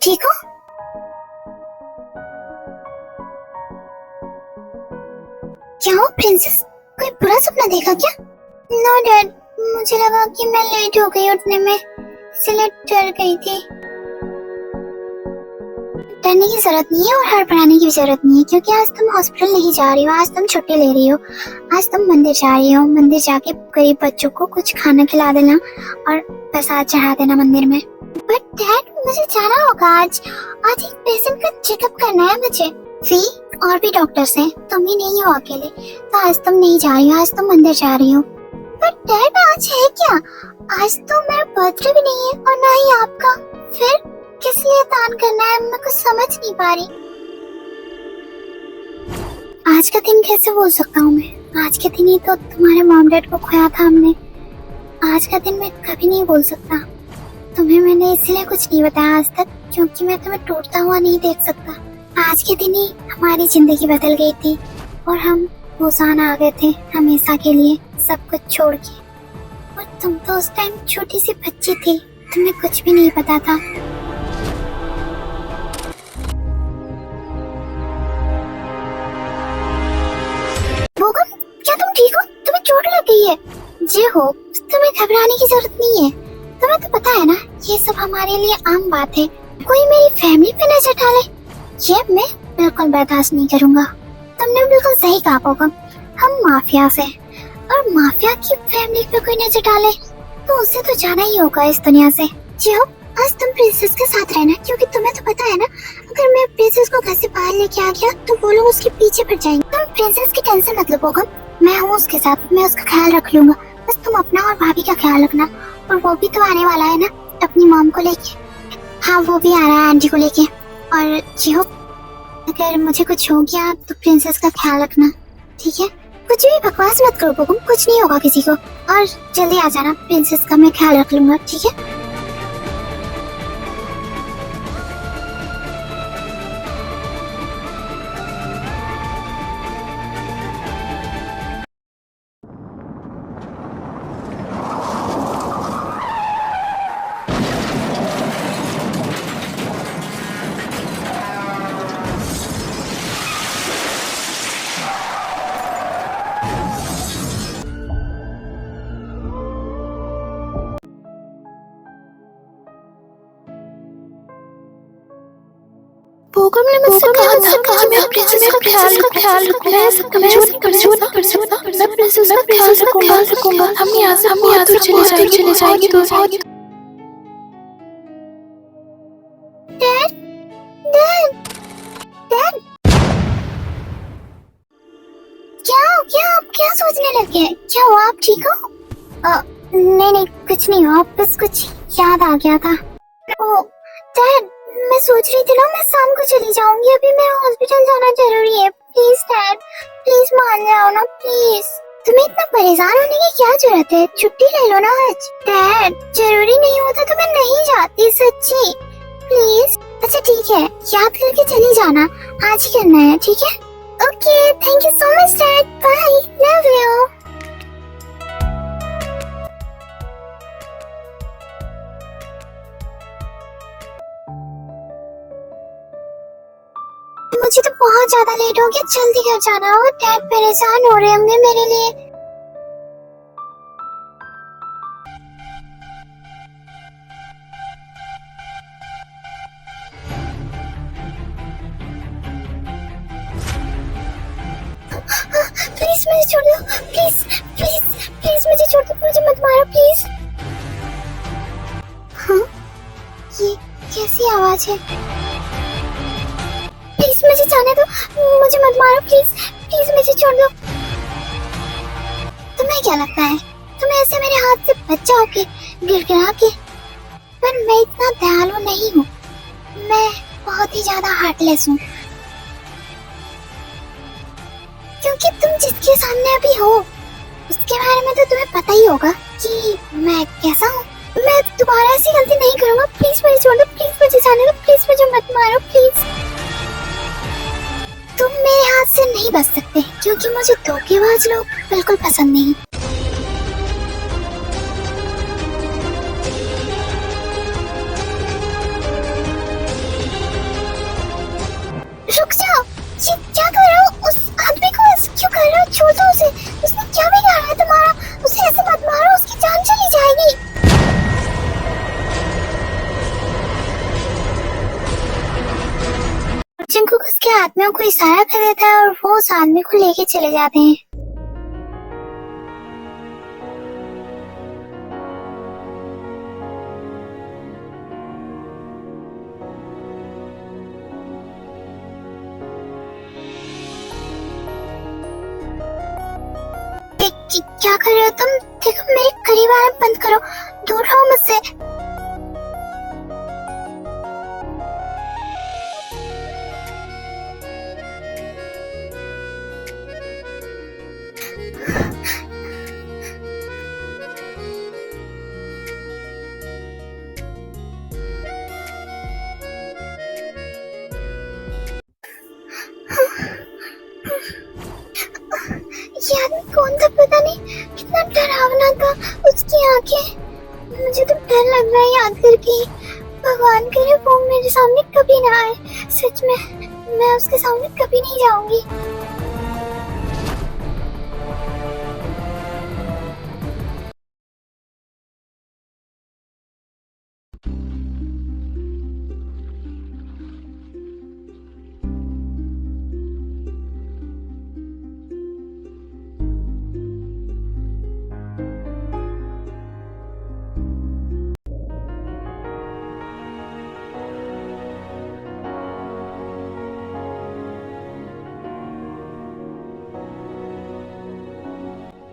ठीक हो? क्या हो प्रिंसेस, कोई बुरा सपना देखा क्या? नो डैड, मुझे लगा कि मैं लेट हो गई उठने में, इसलिए डर गई थी। डरने की जरूरत नहीं है और हड़बड़ाने की भी जरूरत नहीं है, क्योंकि आज तुम हॉस्पिटल नहीं जा रही हो, आज तुम छुट्टी ले रही हो। आज तुम मंदिर जा रही हो, मंदिर जाके गरीब बच्चों को कुछ खाना खिला देना और प्रसाद चढ़ा देना मंदिर में। बट डैड, मुझे जाना होगा आज आज एक पेशेंट का चेकअप करना है मुझे। वी, और भी डॉक्टर्स हैं, तुम ही नहीं हो अकेले, तो आज तुम नहीं जा रही हो, आज तुम मंदिर जा रही हो। बट डैड, आज है क्या? आज तो मेरा बर्थडे भी नहीं है और ना ही आपका। फिर किस लिए दान करना है, मैं कुछ समझ नहीं पा रही। आज का दिन कैसे बोल सकता हूँ मैं? आज के दिन ही तो तुम्हारे मॉम डैड को खोया था हमने। आज का दिन मैं कभी नहीं बोल सकता। तुम्हें मैंने इसलिए कुछ नहीं बताया आज तक, क्योंकि मैं तुम्हें टूटता हुआ नहीं देख सकता। आज के दिन ही हमारी जिंदगी बदल गई थी और हम रोजाना आ गए थे हमेशा के लिए, सब कुछ छोड़ के। और तुम तो उस टाइम छोटी सी बच्ची थी, तुम्हें कुछ भी नहीं पता था। बोगम, क्या तुम ठीक हो? तुम्हें चोट लग गई है? जी हो, तुम्हें घबराने की जरूरत नहीं है। तुम्हें तो पता है ना, ये सब हमारे लिए आम बात है। कोई मेरी फैमिली पे नजर डाले, ये मैं बिल्कुल बर्दाश्त नहीं करूंगा। तुमने बिल्कुल सही कहा बोगम, हम माफिया से, और माफिया की फैमिली पे कोई नजर डाले तो उसे तो जाना ही होगा इस दुनिया से। जी हो, आज तुम प्रिंसेस के साथ रहना, क्योंकि तुम्हें तो पता है ना, अगर मैं प्रिंसेस को घर से बाहर लेके आ गया तो वो लोग उसके पीछे पड़ जाएंगे। तुम प्रिंसेस की टेंशन मत लो बोगम, मैं हूँ उसके साथ, मैं उसका ख्याल रख लूंगा। बस तुम अपना और भाभी का ख्याल रखना। और वो भी तो आने वाला है ना अपनी मॉम को लेके। हाँ, वो भी आ रहा है आंटी को लेके। और जी हो, अगर मुझे कुछ हो गया तो प्रिंसेस का ख्याल रखना, ठीक है? कुछ भी बकवास मत करो बोगम, कुछ नहीं होगा किसी को। और जल्दी आ जाना, प्रिंसेस का मैं ख्याल रख लूंगा, ठीक है? बोगम ने मुझसे कहा था कि मैं प्रिंसेस का ख्याल रखूंगा। मैं ऐसा कमजोर नहीं कर सकता। मैं प्रिंसेस का ख्याल रखूंगा। हम यहाँ से दूर चले जाएंगे तो डैड, डैड, डैड, क्या हो गया? आप क्या सोचने लगे? क्या हुआ? आप ठीक हो? नहीं, कुछ नहीं हुआ, बस कुछ याद आ गया था। ओ डैड, मैं सोच रही थी ना, मैं शाम को चली जाऊंगी, अभी मैं हॉस्पिटल जाना जरूरी है। प्लीज डैड, प्लीज मान जाओ ना, प्लीज। तुम्हें इतना परेशान होने की क्या जरूरत है? छुट्टी ले लो ना आज। डैड, जरूरी नहीं होता तो मैं नहीं जाती, सच्ची, प्लीज। अच्छा ठीक है, याद करके चली जाना, आज ही करना है, ठीक है? Okay, thank you so much dad, bye, love you. मुझे तो बहुत ज्यादा लेट हो गया, जल्दी घर जाना होगा। डैड परेशान हो रहे होंगे मेरे लिए। प्लीज मुझे छोड़ दो, प्लीज प्लीज प्लीज मुझे छोड़ दो, मुझे मत मारो प्लीज। हाँ, ये कैसी आवाज है? प्लीज मुझे जाने दो, मुझे मत मारो प्लीज, प्लीज मुझे छोड़ दो। तुम्हें क्या लगता है तुम ऐसे मेरे हाथ से बच जाओगे गिड़गिड़ा के? पर मैं इतना दयालु नहीं हूँ, मैं बहुत ही ज्यादा हार्टलेस हूँ। क्योंकि तुम जिसके सामने अभी हो उसके बारे में तो तुम्हें पता ही होगा कि मैं कैसा हूँ। मैं दोबारा ऐसी गलती नहीं करूँगा, प्लीज मुझे छोड़ दो, प्लीज मुझे जाने दो, प्लीज मुझे मत मारो प्लीज। तुम मेरे हाथ से नहीं बच सकते, क्योंकि मुझे धोखेबाज लोग बिल्कुल पसंद नहीं। आदमियों को इशारा कर देता है और वो उस आदमी को लेके चले जाते हैं। क्या कर रहे हो तुम? देखो मेरे करीब आना बंद करो, दूर रहो मुझसे। ये आदमी कौन था पता नहीं, कितना डरावना था उसकी आंखें। मुझे तो डर लग रहा है याद करके। भगवान करे वो मेरे सामने कभी ना आए। सच में मैं उसके सामने कभी नहीं जाऊंगी।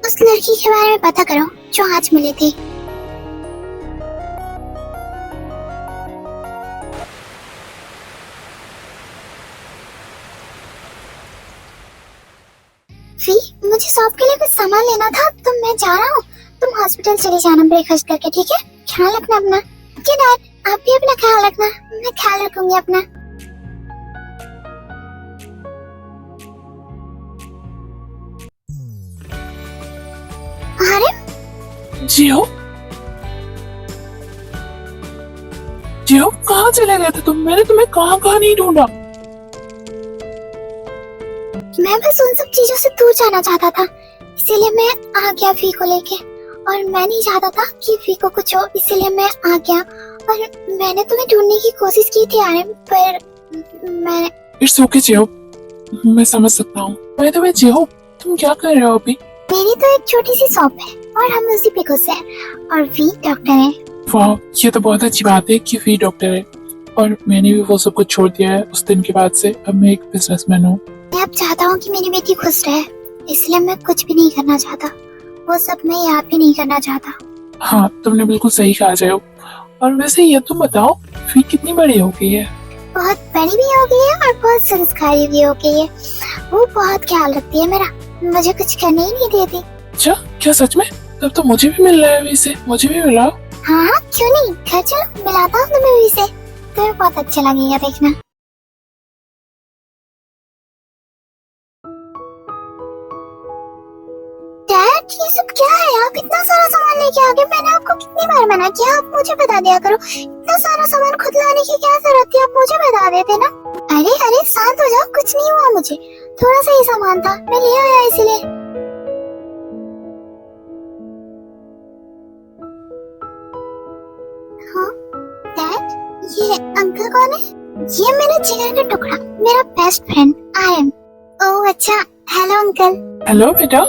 उस लड़की के बारे में पता करो जो आज मिली थी। मुझे शॉप के लिए कुछ सामान लेना था तो मैं जा रहा हूँ। तुम हॉस्पिटल चले जाना ब्रेकफास्ट करके, ठीक है? ख्याल रखना अपना। ओके डैड, आप भी अपना ख्याल रखना। मैं ख्याल रखूंगी अपना। अरे जियो, जियो कहाँ चले गए थे तुम? मैंने तुम्हें कहाँ कहाँ नहीं ढूंढा। मैं बस उन सब चीजों से दूर जाना चाहता था, इसीलिए मैं आ गया वी को लेके। और मैं नहीं चाहता था कि वी को कुछ हो, इसीलिए मैं आ गया। और मैंने तुम्हें ढूंढने की कोशिश की थी आर्यन, पर मैं इट्स ओके जियो, मैं समझ सकता हूँ। बाय द वे जियो, तुम क्या कर रहे हो अभी? मेरी तो एक छोटी सी शॉप है और हम उसी पे खुश हैं। और वी डॉक्टर है। वाह, ये तो बहुत अच्छी बात है कि वी डॉक्टर है। और मैंने भी वो सब कुछ छोड़ दिया है उस दिन के बाद से। अब मैं एक बिजनेसमैन हूँ। मैं अब चाहता हूँ कि मेरी बेटी खुश रहे, इसलिए मैं कुछ भी नहीं करना चाहता। वो सब मैं याद भी नहीं करना चाहता। हाँ, तुमने बिल्कुल सही कहा जियो। और वैसे ये तुम बताओ, वी कितनी बड़ी हो गई है? बहुत बड़ी भी हो गई है और बहुत संस्कारी भी हो गई है। वो बहुत ख्याल रखती है मेरा, मुझे कुछ करने ही नहीं देती। अच्छा, क्या सच में? तब तो मुझे भी मिल रहा है वी से, मुझे भी मिलाओ। हाँ हाँ, क्यों नहीं, घर चलो, मिलाता हूँ तुम्हें वी से। तुम्हें बहुत अच्छा लगेगा, देखना। डैड, ये सब क्या है? आप इतना सारा सामान लेके आ गए। मैंने आपको कितनी बार मना किया, आप मुझे बता दिया करो। इतना सारा सामान खुद लाने की क्या जरूरत थी? आप मुझे बता देते ना। अरे अरे, शांत हो जाओ, कुछ नहीं हुआ मुझे। थोड़ा सा ही सामान था, मैं ले आया इसलिए। हाँ डैड, ये अंकल कौन है? ये मेरा जिगर का टुकड़ा, मेरा बेस्ट फ्रेंड आर्यन। ओह अच्छा, हेलो अंकल। हेलो बेटा।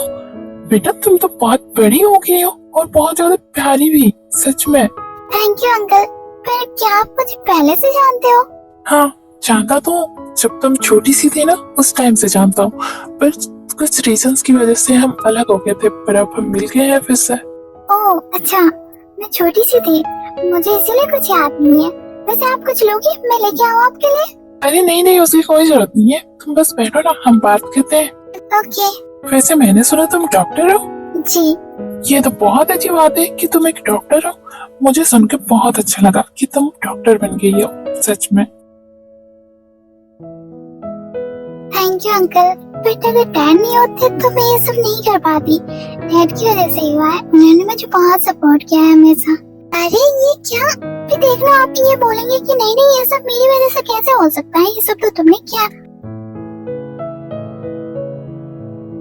बेटा तुम तो बहुत बड़ी हो गई हो और बहुत ज्यादा प्यारी भी, सच में। Thank you uncle. पर क्या आप मुझे पहले से जानते हो? हाँ, जानता तो हूँ। जब तुम छोटी सी थी ना, उस टाइम से जानता हूँ। पर कुछ रीजंस की वजह से हम अलग हो गए थे, पर अब हम मिल गए हैं फिर से। ओह अच्छा, मैं छोटी सी थी, मुझे इसीलिए कुछ याद नहीं है। वैसे आप कुछ लोगे, मैं लेके आऊँ आपके लिए? अरे नहीं नहीं, उसकी कोई जरूरत नहीं है। तुम बस बैठो ना, हम बात करते हैं। ओके। वैसे मैंने सुना तुम डॉक्टर हो। जी। ये तो बहुत अच्छी बात है कि तुम एक डॉक्टर हो। मुझे सुन के बहुत अच्छा लगा कि तुम डॉक्टर बन गई हो, सच में। Thank you uncle. बट अगर डैड नहीं होते तो मैं ये सब नहीं कर पाती। डैड की वजह से ही हुआ है, उन्होंने मुझे बहुत सपोर्ट किया है हमेशा। अरे ये क्या, फिर देखना आप ये बोलेंगे कि नहीं नहीं, ये सब मेरी वजह से कैसे हो सकता है, ये सब तो तुमने किया।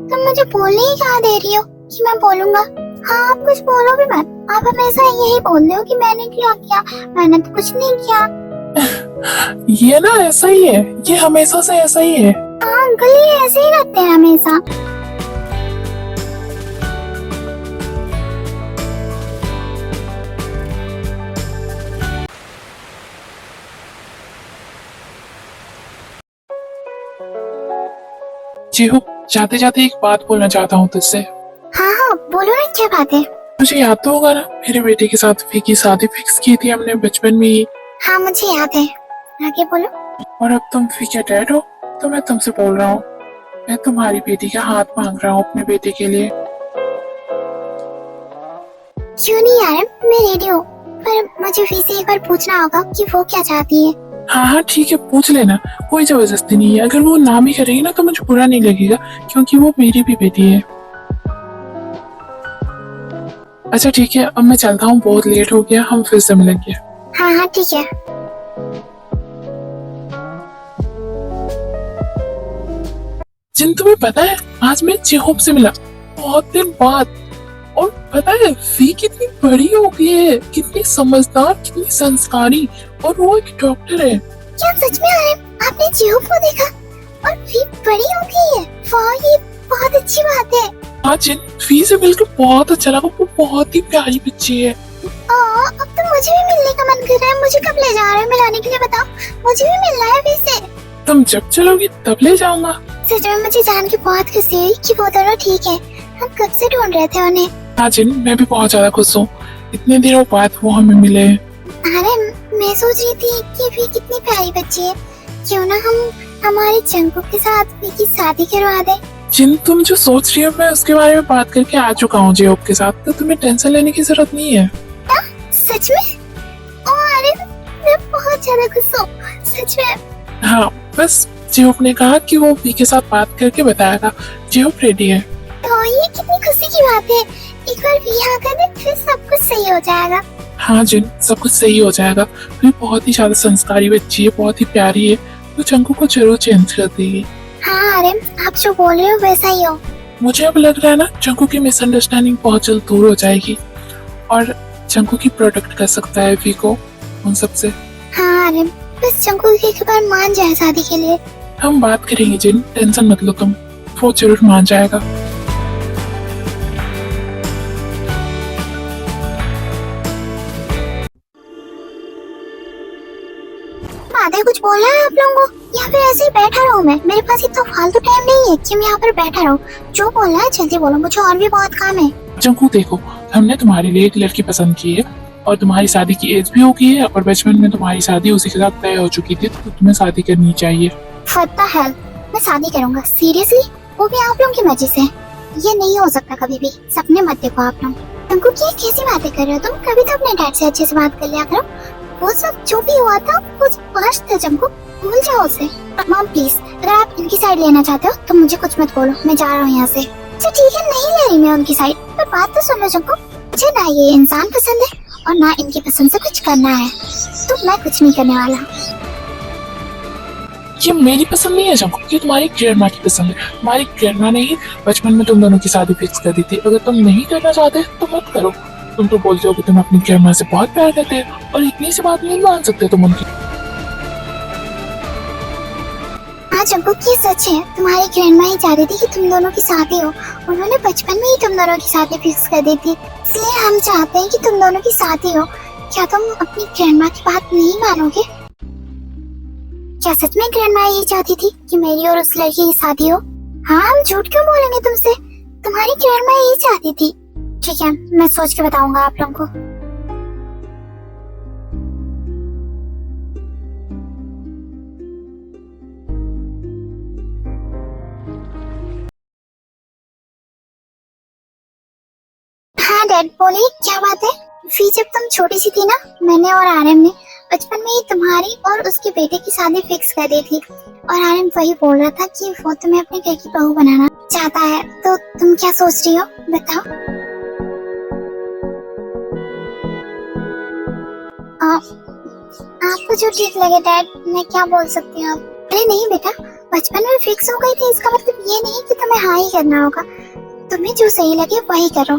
तुम मुझे बोलने ही कहाँ दे रही हो कि मैं बोलूंगा? हाँ, आप कुछ बोलो भी मत। आप हमेशा यही बोल रहे हो कि मैंने क्या किया, मैंने तो कुछ नहीं किया। ये ना ऐसा ही है, ये हमेशा से ऐसा ही है। हाँ अंकल, ये ऐसे ही करते हैं हमेशा। जी हो, जाते जाते एक बात बोलना चाहता हूँ तुझसे। हाँ हाँ बोलो ना, क्या बात है? मुझे याद तो होगा ना, मेरे बेटे के साथ वी की शादी फिक्स की थी हमने बचपन में ही। हाँ मुझे याद है, आगे बोलो। और अब तुम वी के डैड हो, तो मैं तुमसे बोल रहा हूँ, मैं तुम्हारी बेटी का हाथ मांग रहा हूँ अपने बेटे के लिए। क्यों नहीं यार, मैं रेडी हूँ, पर मुझे वी से एक बार पूछना होगा कि वो क्या चाहती है। हाँ हाँ ठीक है, पूछ लेना, कोई जबरदस्ती नहीं है। अगर वो ना भी करेगी ना तो मुझे बुरा नहीं लगेगा, क्योंकि वो मेरी भी बेटी है। अच्छा ठीक है, अब मैं चलता हूँ, बहुत लेट हो गया, हम फिर से मिलेंगे। हाँ हाँ ठीक है। जिन तुम्हें पता है, आज मैं जेहोब से मिला बहुत दिन बाद। और पता है वी कितनी बड़ी हो गई है, कितनी समझदार, कितनी संस्कारी, और वो एक डॉक्टर है। क्या सच में आरम, आपने जेहोब को देखा और वी बड़ी हो गई है? वाह, ये बहुत अच्छी बात है। आज जिन वी से मिलकर बहुत अच्छा लगा, वो बहुत ही प्यारी बच्ची है। अब तो मुझे भी मिलने का मन कर रहा है। मुझे कब ले जा रहे हो मिलाने के लिए, बताओ? मुझे भी मिलना है वी से। तुम जब चलोगी तब ले जाऊंगा। सच में मुझे जान के बहुत खुशी हुई कि वो दोनों ठीक है। हम कब से ढूंढ रहे थे उन्हें। हाँ जिन, मैं भी बहुत ज्यादा खुश हूँ, इतने दिनों बाद वो हमें मिले। अरे मैं सोच रही थी कि वी कितनी प्यारी बच्ची है, क्यों ना हम हमारे जंगू के साथ वी की शादी करवा दे। जिन, तुम जो सोच रही हो मैं उसके बारे में बात करके आ चुका हूँ जेहोब के साथ, तो तुम्हें टेंशन लेने की जरूरत नहीं है। क्या? सच में? ओ अरे, मैं बहुत ज्यादा खुश हूँ, सच में। हाँ, बस जेहोब ने कहा कि वो वी के साथ बात करके बताएगा। जेहोब रेडी है। तो ये कितनी खुशी की बात है। एक बार वी आ कर दे, फिर सब कुछ सही हो जाएगा। हाँ जिन, सब कुछ सही हो जाएगा। वी बहुत ही ज्यादा संस्कारी बच्ची है, बहुत ही प्यारी है, तो जंगू को जरूर चेंज कर देगी। हाँ अरे, आप जो बोल रहे हो वैसा ही हो। मुझे अब लग रहा है ना, जंगू की मिसअंडरस्टैंडिंग बहुत जल्द दूर हो जाएगी, और जंगू की प्रोटेक्ट कर सकता है वी को उन सब से। हाँ अरे, बस जंगू एक बार मान जाए शादी के लिए। हम बात करेंगे जिन, टेंशन मत लो तुम, वो जरूर मान जाएगा। आधे कुछ बोलना है आप लोगों को, या फिर ऐसे ही बैठा रहूं मैं? मेरे पास इतना फालतू टाइम नहीं है कि मैं यहाँ पर बैठा रहूं। जो बोलना है जल्दी बोलो, मुझे और भी बहुत काम है। जंगू देखो, हमने तुम्हारे लिए एक लड़की पसंद की है, और तुम्हारी शादी की एज भी हो गई है, और बचपन में तुम्हारी शादी उसी के साथ तय हो चुकी थी, तो तुम्हें शादी करनी चाहिए। What the hell? मैं शादी करूंगा? सीरियसली? वो भी आप लोगों की मर्जी से? ये नहीं हो सकता कभी भी। सपने मत देखो आप लोग। तुमको क्या कैसी बातें कर रहे हो तुम? कभी तो अपने डैड से अच्छे से बात कर लिया करो। वो सब जो भी हुआ था कुछ पास्ट था जंगू, भूल जाओ उसे। मॉम प्लीज, अगर आप इनकी साइड लेना चाहते हो तो मुझे कुछ मत बोलो, मैं जा रहा हूँ यहाँ से। अच्छा ठीक है, नहीं ले रही मैं उनकी साइड, पर बात तो सुन लो जंगू। मुझे ना ये इंसान पसंद है और ना इनकी पसंद से कुछ करना है, तो मैं कुछ नहीं करने वाला। ये मेरी पसंद नहीं है जंगू, ये तुम्हारी ग्रैंडमा की पसंद है। तुम्हारी ग्रैंडमा ने ही बचपन में तुम दोनों की शादी फिक्स कर दी थी। अगर तुम नहीं करना चाहते तो मत करो। तुम तो बोलते हो कि तुम अपनी ग्रैंडमा से बहुत प्यार करते हो, और इतनी सी बात नहीं मान सकते तुम उनकी। हाँ जंगू, ये सच है। तुम्हारी ग्रैंडमा ही चाह रही थी कि तुम दोनों की शादी हो। उन्होंने बचपन में ही तुम दोनों की शादी फिक्स कर दी थी, इसलिए हम चाहते हैं कि तुम दोनों की शादी हो। क्या तुम अपनी ग्रैंडमा की बात नहीं मानोगे? क्या सच में ग्रैंडमा ये चाहती थी कि मेरी और उस लड़की की शादी हो? हाँ, हम झूठ क्यों बोलेंगे तुमसे? तुम्हारी ग्रैंडमा यही चाहती थी। ठीक है, मैं सोच के बताऊंगा आप लोगों को। हाँ डैड, बोलिए क्या बात है? फी जब तुम छोटी सी थी ना, मैंने और आरएम ने बचपन में ही तुम्हारी और उसके बेटे की शादी फिक्स कर दी थी, और आरएम वही बोल रहा था कि वो तुम्हें अपने घर की बहू बनाना चाहता है। तो तुम क्या सोच रही हो, बताओ? आपको जो ठीक लगे डैड, मैं क्या बोल सकती हूँ। अरे नहीं बेटा, बचपन में फिक्स हो गई थी, इसका मतलब ये नहीं कि तुम्हें हाँ ही करना होगा। तुम्हें जो सही लगे वही करो,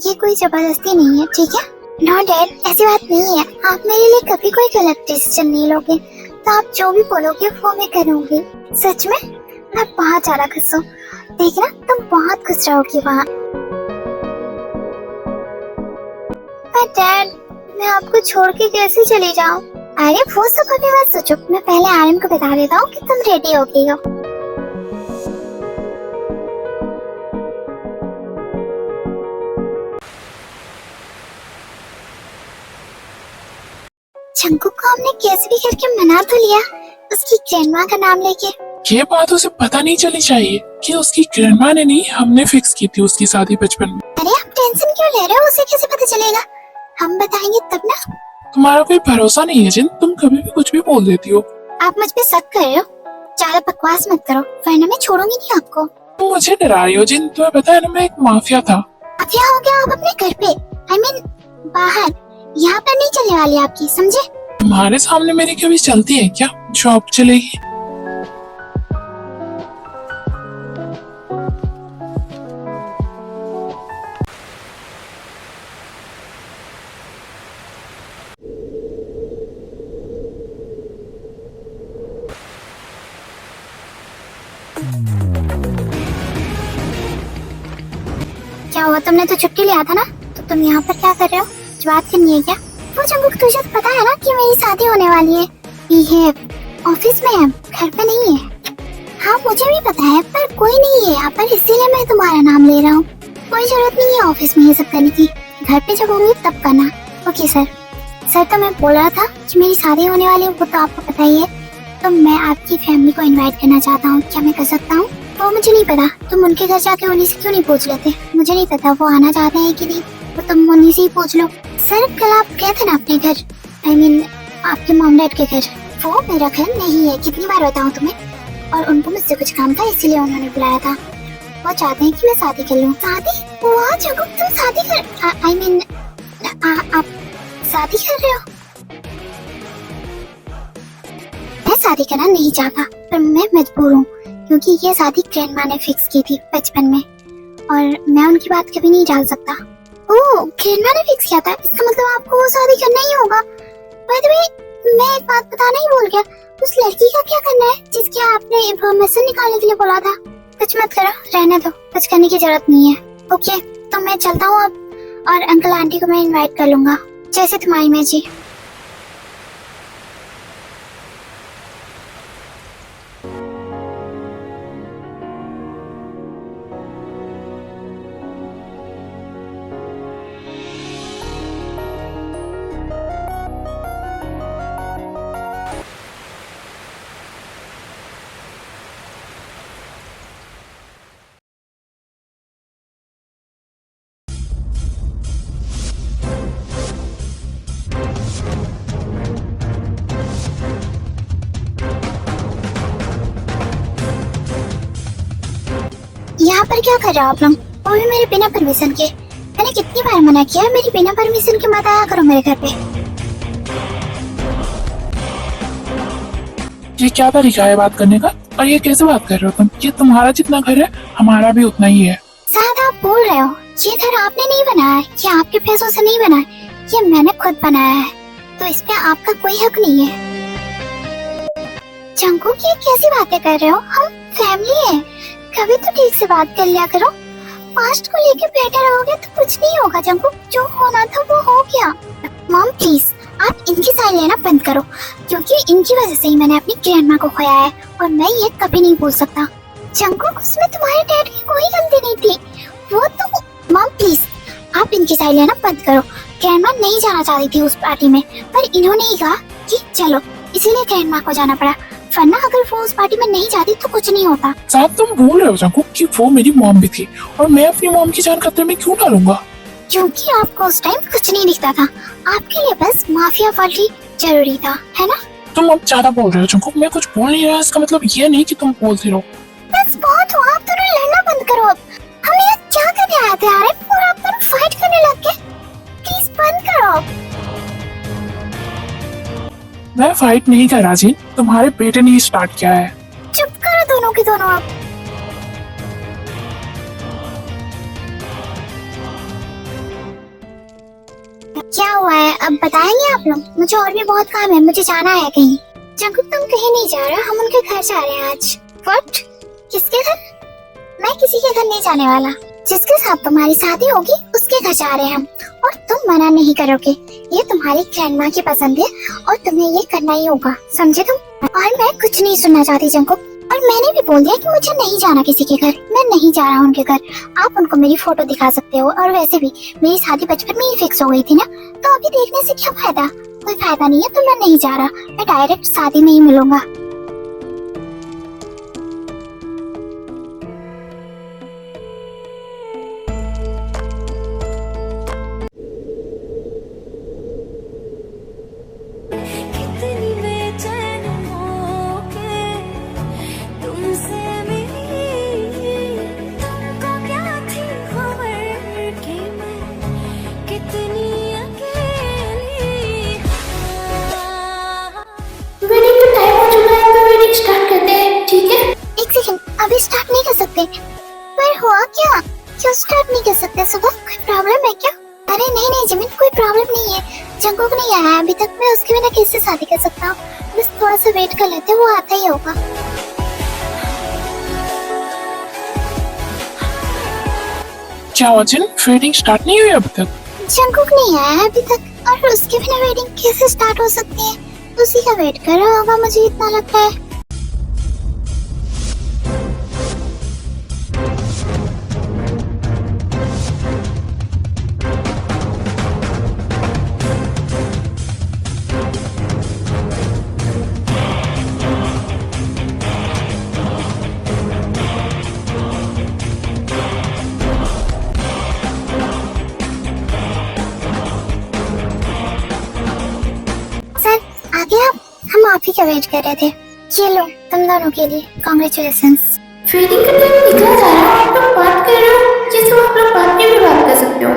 ये कोई जबरदस्ती नहीं है, ठीक है? नो डैड, ऐसी बात नहीं है। आप मेरे लिए कभी कोई गलत डिसीजन नहीं लोगे। तो आप जो भी बोलोगे वो मैं करूँगी। सच में मैं बहुत ज्यादा खुश हूँ। देखना तुम बहुत खुश रहोगी वहाँ। पर डैड, मैं आपको छोड़ के कैसे चली जाऊँ? अरे वो सब अभी मत सोचो, मैं पहले आर्यन को बता देता हूँ कि तुम रेडी हो गई हो। चंकू को हमने कैसे भी करके मना तो लिया उसकी ग्रैंडमा का नाम लेके। ये बात उसे पता नहीं चलनी चाहिए कि उसकी ग्रैंडमा ने नहीं, हमने फिक्स की थी उसकी शादी बचपन में। अरे आप टेंशन क्यों ले रहे हो? उसे कैसे पता चलेगा? हम बताएंगे तब ना। तुम्हारा कोई भरोसा नहीं है जिन, तुम कभी भी कुछ भी बोल देती हो। आप मुझ पे शक कर रहे हो? ज्यादा बकवास मत करो वरना मैं छोड़ूंगी नहीं आपको। तुम मुझे डरा रही हो जिन, तुम्हें पता है ना मैं एक माफिया था। माफिया हो गया आप अपने घर पे, I mean बाहर। यहाँ पर नहीं चलने वाली आपकी, समझे? तुम्हारे सामने मेरी कभी चलती है क्या जो अब चलेगी? क्या हुआ? तुमने तो छुट्टी लिया था ना, तो तुम यहाँ पर क्या कर रहे हो? कुछ बात करनी है क्या? वो चंगुक तुझे तो पता है ना कि मेरी शादी होने वाली है। ये ऑफिस में है, घर पे नहीं है। हाँ मुझे भी पता है, पर कोई नहीं है यहाँ पर, इसीलिए मैं तुम्हारा नाम ले रहा हूँ। कोई जरूरत नहीं है ऑफिस में ये सब करने की, घर पे जब होंगी तब करना। Okay sir. सर तो मैं बोल रहा था कि मेरी शादी होने वाली है, वो तो आपको पता ही है, तो मैं आपकी फैमिली को इनवाइट करना चाहता हूँ। क्या मैं कर सकता हूँ? वो मुझे नहीं पता, तुम उनके घर जाके उन्हीं से क्यों नहीं पूछ लेते? मुझे नहीं पता वो आना चाहते हैं कि नहीं, वो तुम उन्हीं से ही पूछ लो। सर कल आप गए थे ना अपने घर, I mean आपके मॉम डैड के घर। वो मेरा घर नहीं है, कितनी बार बताऊँ तुम्हें? और उनको मुझसे कुछ काम था इसलिए उन्होंने बुलाया था। वो चाहते हैं कि मैं शादी कर लूँ। शादी? वाह जगह, तुम शादी कर I mean आप शादी कर रहे हो? मैं शादी करना नहीं चाहता, पर मैं मजबूर हूँ क्योंकि ये शादी ग्रैंडमा ने फिक्स की थी बचपन में और मैं उनकी बात कभी नहीं टाल सकता। ओह ग्रैंडमा ने फिक्स किया था, इसका मतलब आपको वो शादी करना ही होगा। बाय द वे मैं एक बात बताना ही भूल गया, उस लड़की का क्या करना है जिसकी आपने इंफॉर्मेशन निकालने के लिए बोला था? कुछ मत करो, रहने दो, कुछ करने की जरूरत नहीं है। ओके तो मैं चलता हूँ अब, और अंकल आंटी को मैं इनवाइट कर लूंगा, जैसे तुम्हारी मर्जी। यहाँ पर क्या कर रहे हो आप लोग? वो भी मेरे बिना परमिशन के। मैंने कितनी बार मना किया है, मेरी बिना परमिशन के मत आया करो मेरे घर पे। ये क्या तरीका है बात करने का? और ये कैसे बात कर रहे हो तुम? ये तुम्हारा जितना घर है हमारा भी उतना ही है। शायद आप बोल रहे हो ये घर आपने नहीं बनाया है, ये आपके पैसों से नहीं बना है, ये मैंने खुद बनाया है, तो इस पे आपका कोई हक नहीं है। चंकू की कैसी बातें कर रहे हो? हम फैमिली है, कभी तो ठीक से बात कर लिया करो। पास्ट को लेके बैठे रहोगे तो कुछ नहीं होगा चंकू, जो होना था वो हो गया। मॉम प्लीज आप इनकी साइड लेना बंद करो, क्योंकि इनकी वजह से ही मैंने अपनी ग्रैंडमा को खोया है और मैं ये कभी नहीं भूल सकता। चंकू उसमें तुम्हारे डैड की कोई गलती नहीं थी, वो तो। मॉम प्लीज आप इनकी साइड लेना बंद करो। ग्रैंडमा नहीं जाना चाहती थी उस पार्टी में, पर इन्होंने ही कहा कि चलो, इसीलिए ग्रैंडमा को जाना पड़ा, वरना अगर वो उस पार्टी में नहीं जाती तो कुछ नहीं होता। साहब तुम भूल रहे हो चंकू कि वो मेरी मॉम भी थी, और मैं अपनी मॉम की जान खतरे में क्यों डालूंगा? क्योंकि आपको उस टाइम कुछ नहीं दिखता था, आपके लिए बस माफिया पार्टी जरूरी था, है ना? तुम अब ज्यादा बोल रहे हो चंकू, मैं कुछ बोल नहीं रहा, इसका मतलब ये नहीं कि तुम बोलती रहो। बस बहुत हुआ, आप दोनों लड़ना बंद करो अब। हम यहाँ क्या करने आए थे यार, और आप दोनों फाइट करने लग गए। प्लीज बंद करो अब। मैं फाइट नहीं कर रहा जी, तुम्हारे बेटे ने ही स्टार्ट किया है। चुप करो दोनों के दोनों अब। क्या हुआ है अब बताएंगे आप लोग? मुझे और भी बहुत काम है, मुझे जाना है कहीं। जंकुक तुम कहीं नहीं जा रहा, हम उनके घर जा रहे हैं आज। व्हाट? किसके घर? मैं किसी के घर नहीं जाने वाला। जिसके साथ तुम्हारी शादी होगी उसके घर जा रहे हैं हम, और तुम मना नहीं करोगे। ये तुम्हारी ग्रैंडमा की पसंद है और तुम्हें ये करना ही होगा, समझे तुम? और मैं कुछ नहीं सुनना चाहती जंकुक, और मैंने भी बोल दिया कि मुझे नहीं जाना किसी के घर। मैं नहीं जा रहा हूँ उनके घर। आप उनको मेरी फोटो दिखा सकते हो, और वैसे भी मेरी शादी बचपन में ही फिक्स हो गई थी ना, तो अभी देखने से क्या फायदा? कोई फायदा नहीं है, तो मैं नहीं जा रहा। मैं डायरेक्ट शादी में ही मिलूंगा। कितनी बेचैन होके तुमसे मिली, तुमको क्या थी खबर कि मैं कितनी अकेली। वेडिंग का टाइम हो चुका है, तो वेडिंग स्टार्ट करते हैं, ठीक है? एक सेकंड, अभी स्टार्ट नहीं कर सकते। पर हुआ क्या? क्यों स्टार्ट नहीं कर सकते? सुबह कोई प्रॉब्लम है क्या? अरे नहीं नहीं जिमिन, कोई प्रॉब्लम नहीं है। जंकुक नहीं आया अभी तक, मैं उसके बिना कैसे शादी कर सकता हूँ? बस थोड़ा सा वेट कर लेते, वो आता ही होगा। क्या हुआ जिन, वेडिंग स्टार्ट नहीं हुई अभी तक? जंकुक नहीं आया अभी तक, और उसके बिना वेडिंग कैसे स्टार्ट हो सकती है? उसी का वेट कर रहा होगा, मुझे इतना लगता है। सर आगे हम आप ही का वेट कर रहे थे। ये लो तुम दोनों के लिए कांग्रेचुलेशंस। वेडिंग का टाइम निकला जा रहा है, आप लोग बात कर रहे हो जैसे आप लोग बाद में भी बात कर सकते हो।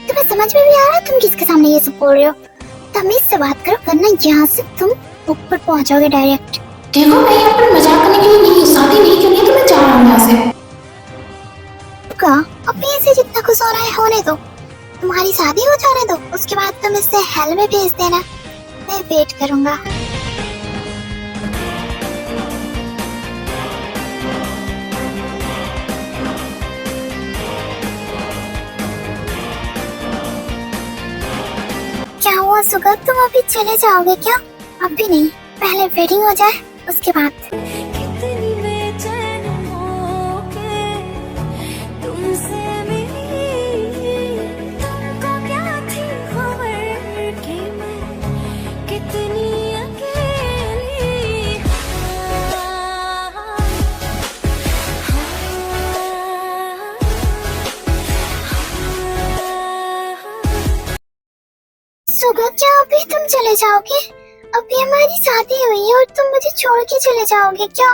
तुम्हें समझ में भी आ रहा है तुम किसके सामने ये सब बोल रहे हो? तमीज से बात करो, वरना यहाँ से तुम ऊपर पहुंचोगे डायरेक्ट। देखो मैं यहाँ पर मजाक करने के लिए नहीं, शादी नहीं करनी है तो मैं जा रहा हूँ यहाँ से। का अभी ऐसे जितना खुश हो रहा है होने दो, तुम्हारी शादी हो जाने दो, उसके बाद तुम इसे हेल में भेज देना। मैं वेट करूंगा। क्या हुआ सुगा, तुम अभी चले जाओगे क्या? अभी नहीं, पहले वेडिंग हो जाए उसके बाद। कितनी बेचैन होके तुमसे मिली, तुमको क्या थी खबर कि मैं कितनी अकेली। सुगा क्या अभी तुम चले जाओगे? अभी हमारी शादी हुई है और तुम मुझे छोड़ के चले जाओगे क्या?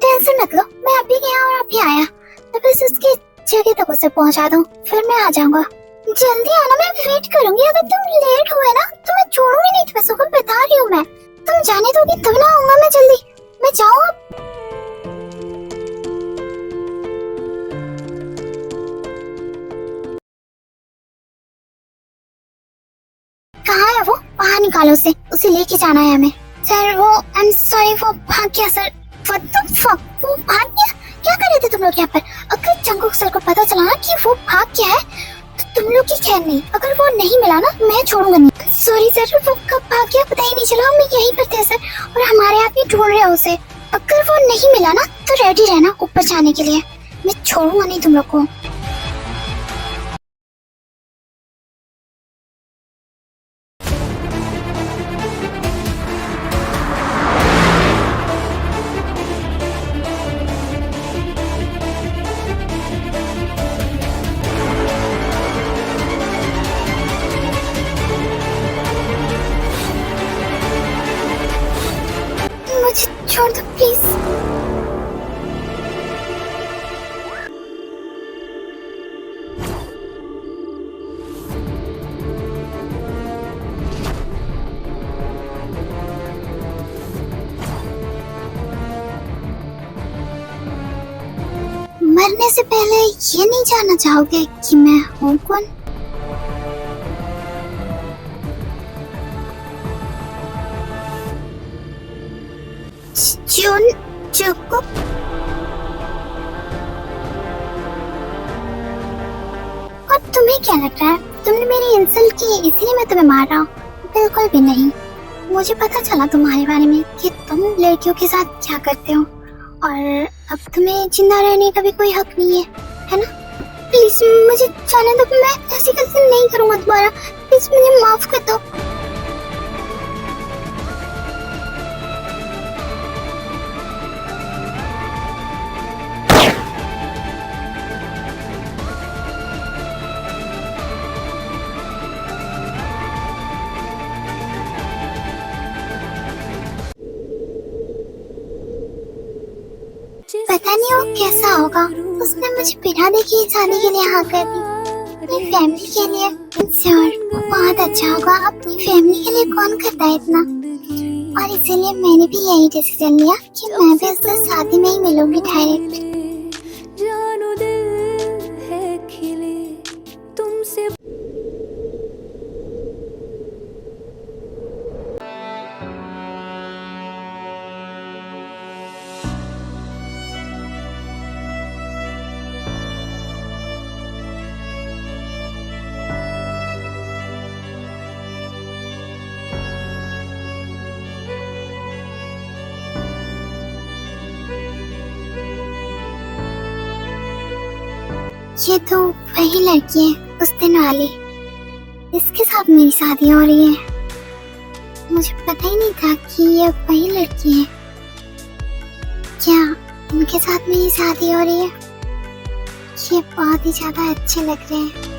टेंशन मत लो, मैं अभी गया और अभी आया। मैं बस उसकी जगह तक उसे पहुंचा दूं, फिर मैं आ जाऊंगा। जल्दी आना, मैं वेट करूंगी। अगर तुम लेट हुए ना तो मैं छोड़ूंगी नहीं तुम्हें, सुगा बता रही हूँ मैं। तुम जाने दोगी तब ना आऊंगा मैं जल्दी। मैं जाऊँ अब? कहाँ है वो? बाहर निकालो उसे लेके जाना है हमें। सर वो आई एम सॉरी, वो भाग गया सर। What the fuck? वो भाग गया? क्या कर रहे थे तुम लोग यहाँ पर? अगर जंकुक सर को पता चला ना कि वो भाग गया है तो तुम लोग की खैर नहीं। अगर वो नहीं मिला ना मैं छोड़ूंगा नहीं। सॉरी सर, वो कब भाग गया पता ही नहीं चला। हम यहीं पर थे सर, और हमारे आप ही ढूंढ रहे हैं उसे। अगर वो नहीं मिला ना तो रेडी रहना ऊपर जाने के लिए। मैं छोड़ूंगा नहीं तुम लोग को। मुझे छोड़ दो प्लीज। मरने से पहले ये नहीं जानना चाहोगे कि मैं हूँ कौन? जोन चुको। और तुम्हें क्या लग रहा है, तुमने मेरी इंसल्ट की इसलिए मैं तुम्हें मार रहा हूँ? बिल्कुल भी नहीं। मुझे पता चला तुम्हारे बारे में कि तुम लड़कियों के साथ क्या करते हो, और अब तुम्हें जिंदा रहने का भी कोई हक नहीं है ना? प्लीज मुझे जाने दो, मैं ऐसी गलती नहीं करूँगा दोबारा। प्लीज मुझे माफ कर दो। पता नहीं वो कैसा होगा, उसने मुझे बिना देखे शादी के लिए हाँ कर दी। अपनी फैमिली के लिए श्योर वो बहुत अच्छा होगा। अपनी फैमिली के लिए कौन करता है इतना, और इसीलिए मैंने भी यही डिसीजन लिया कि मैं भी उससे शादी में ही मिलूंगी डायरेक्ट। जानो दिल है खिले तुमसे। ये तो वही लड़की है उस दिन वाली, इसके साथ मेरी शादी हो रही है। मुझे पता ही नहीं था कि ये वही लड़की है। क्या इनके साथ मेरी शादी हो रही है? ये बहुत ही ज्यादा अच्छे लग रहे हैं।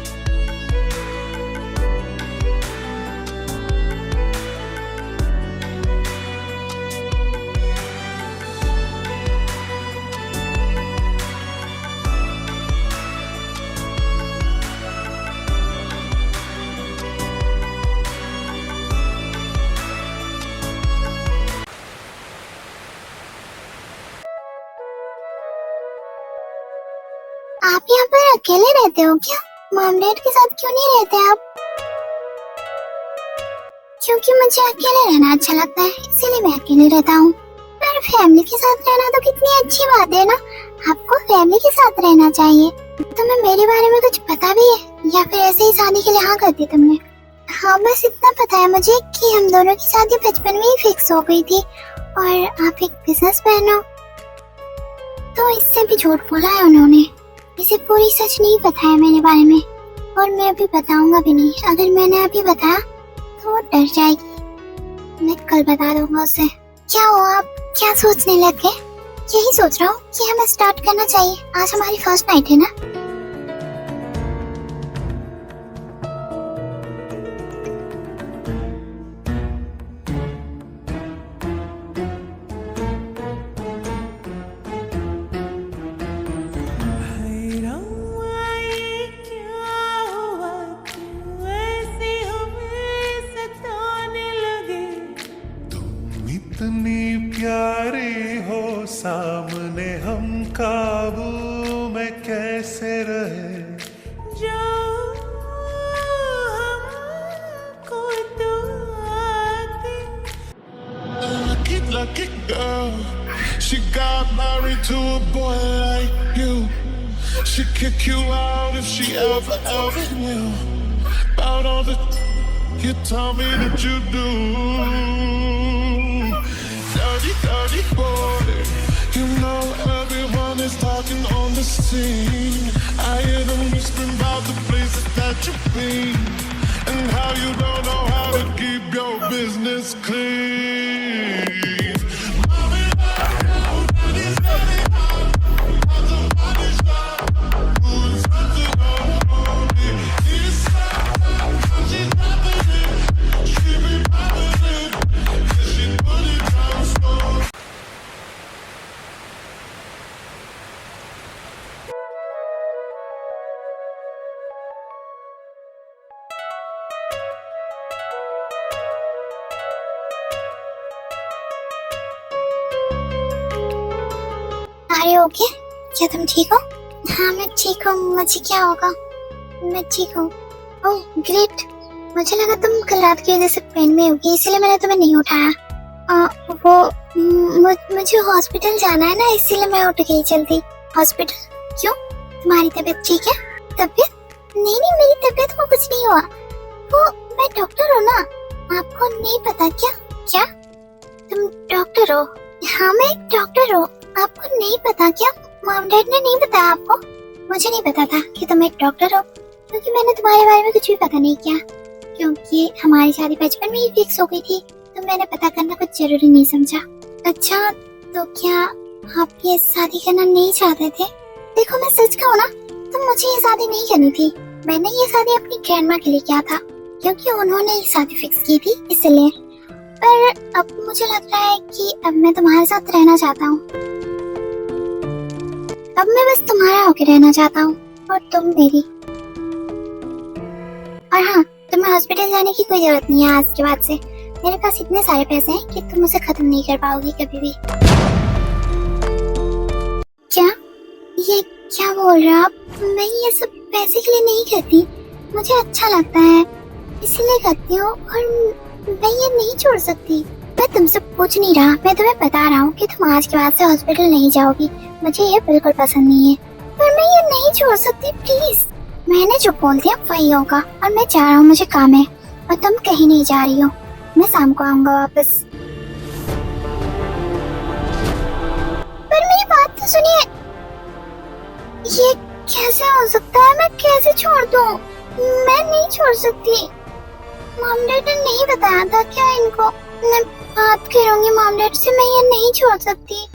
आप यहाँ पर अकेले रहते हो क्या? मॉम डैड के साथ क्यों नहीं रहते आप? क्योंकि मुझे अकेले रहना अच्छा लगता है, इसीलिए मैं अकेले रहता हूँ। पर फैमिली के साथ रहना तो कितनी अच्छी बात है ना। आपको फैमिली के साथ रहना चाहिए। तुम्हें मेरे बारे में कुछ पता भी है, या फिर ऐसे ही शादी के लिए हाँ कर दी तुमने? हाँ, बस इतना पता है मुझे कि हम दोनों की शादी बचपन में ही फिक्स हो गई थी, और आप एक बिजनेसमैन हो। तो इससे भी झूठ बोला है उन्होंने। इसे पूरी सच नहीं पता है मेरे बारे में, और मैं अभी बताऊंगा भी नहीं। अगर मैंने अभी बताया तो वो डर जाएगी। मैं कल बता दूंगा उसे। क्या हो आप, क्या सोचने लग गए? यही सोच रहा हूँ कि हमें स्टार्ट करना चाहिए। आज हमारी फर्स्ट नाइट है ना। इतनी प्यारी हो सामने, हम काबू में कैसे रहे। जो हमको तो आती। Lucky, lucky girl, she got married to a boy like you. She'd kick you out if she ever knew about all the you tell me that you do. Dirty, dirty boy, you know everyone is talking on the scene. I hear them whispering about the places that you've been, and how you don't know how to keep your business clean. अरे okay, क्या तुम ठीक हो? हाँ मैं ठीक हूँ। मुझे क्या होगा, मैं ठीक हूँ। ओह ग्रेट, मुझे लगा तुम कल रात की वजह से पेन में होगी, इसीलिए मैंने तुम्हें नहीं उठाया। वो मुझे हॉस्पिटल जाना है ना, इसीलिए मैं उठ गई जल्दी। हॉस्पिटल क्यों? तुम्हारी तबीयत ठीक है? तबीयत? नहीं, मेरी तबीयत को कुछ नहीं हुआ। वो मैं डॉक्टर हूँ ना, आपको नहीं पता क्या? क्या तुम डॉक्टर हो? हाँ मैं एक डॉक्टर हूँ, आपको नहीं पता क्या? मॉम डैड ने नहीं बताया आपको? मुझे नहीं पता था कि तुम एक डॉक्टर हो, क्योंकि मैंने तुम्हारे बारे में कुछ भी पता नहीं किया, क्योंकि हमारी शादी बचपन में ही फिक्स हो गई थी, तो मैंने पता करना कुछ जरूरी नहीं समझा। अच्छा, तो क्या आप ये शादी करना नहीं चाहते थे? देखो मैं सच कहूँ ना, तो मुझे ये शादी नहीं करनी थी। मैंने ये शादी अपनी ग्रैंडमा के लिए किया था, क्योंकि उन्होंने ये शादी फिक्स की थी, इसलिए। पर अब मुझे लग रहा है कि अब मैं तुम्हारे साथ रहना चाहता हूँ। अब मैं बस तुम्हारा होके रहना चाहता हूँ और तुम मेरी। और हाँ, तुम्हें हॉस्पिटल जाने की कोई जरूरत नहीं है आज के बाद से। मेरे पास इतने सारे पैसे हैं कि तुम उसे खत्म नहीं कर पाओगी कभी भी। क्या? ये क्या बोल रहे हो आप? मैं ये सब पैसे के लिए नहीं करती, मुझे अच्छा लगता है इसीलिए करती हूँ, और मैं ये नहीं छोड़ सकती। मैं तुमसे पूछ नहीं रहा, मैं तुम्हें बता रहा हूँ कि तुम आज के बाद से हॉस्पिटल नहीं जाओगी। मुझे ये बिल्कुल पसंद नहीं है, पर मैं ये नहीं छोड़ सकती। प्लीज, मैंने जो बोल दिया वही होगा, और मैं जा रहा हूँ, मुझे काम है। और तुम कहीं नहीं जा रही हो, मैं शाम को आऊंगा वापस। पर मेरी बात तो सुनिए, ये कैसे हो सकता है? मैं कैसे छोड़ दूं? मैं नहीं छोड़ सकती। मॉम डैड ने नहीं बताया था क्या इनको? मैं बात करूंगी मॉम डैड से, मैं ये नहीं छोड़ सकती।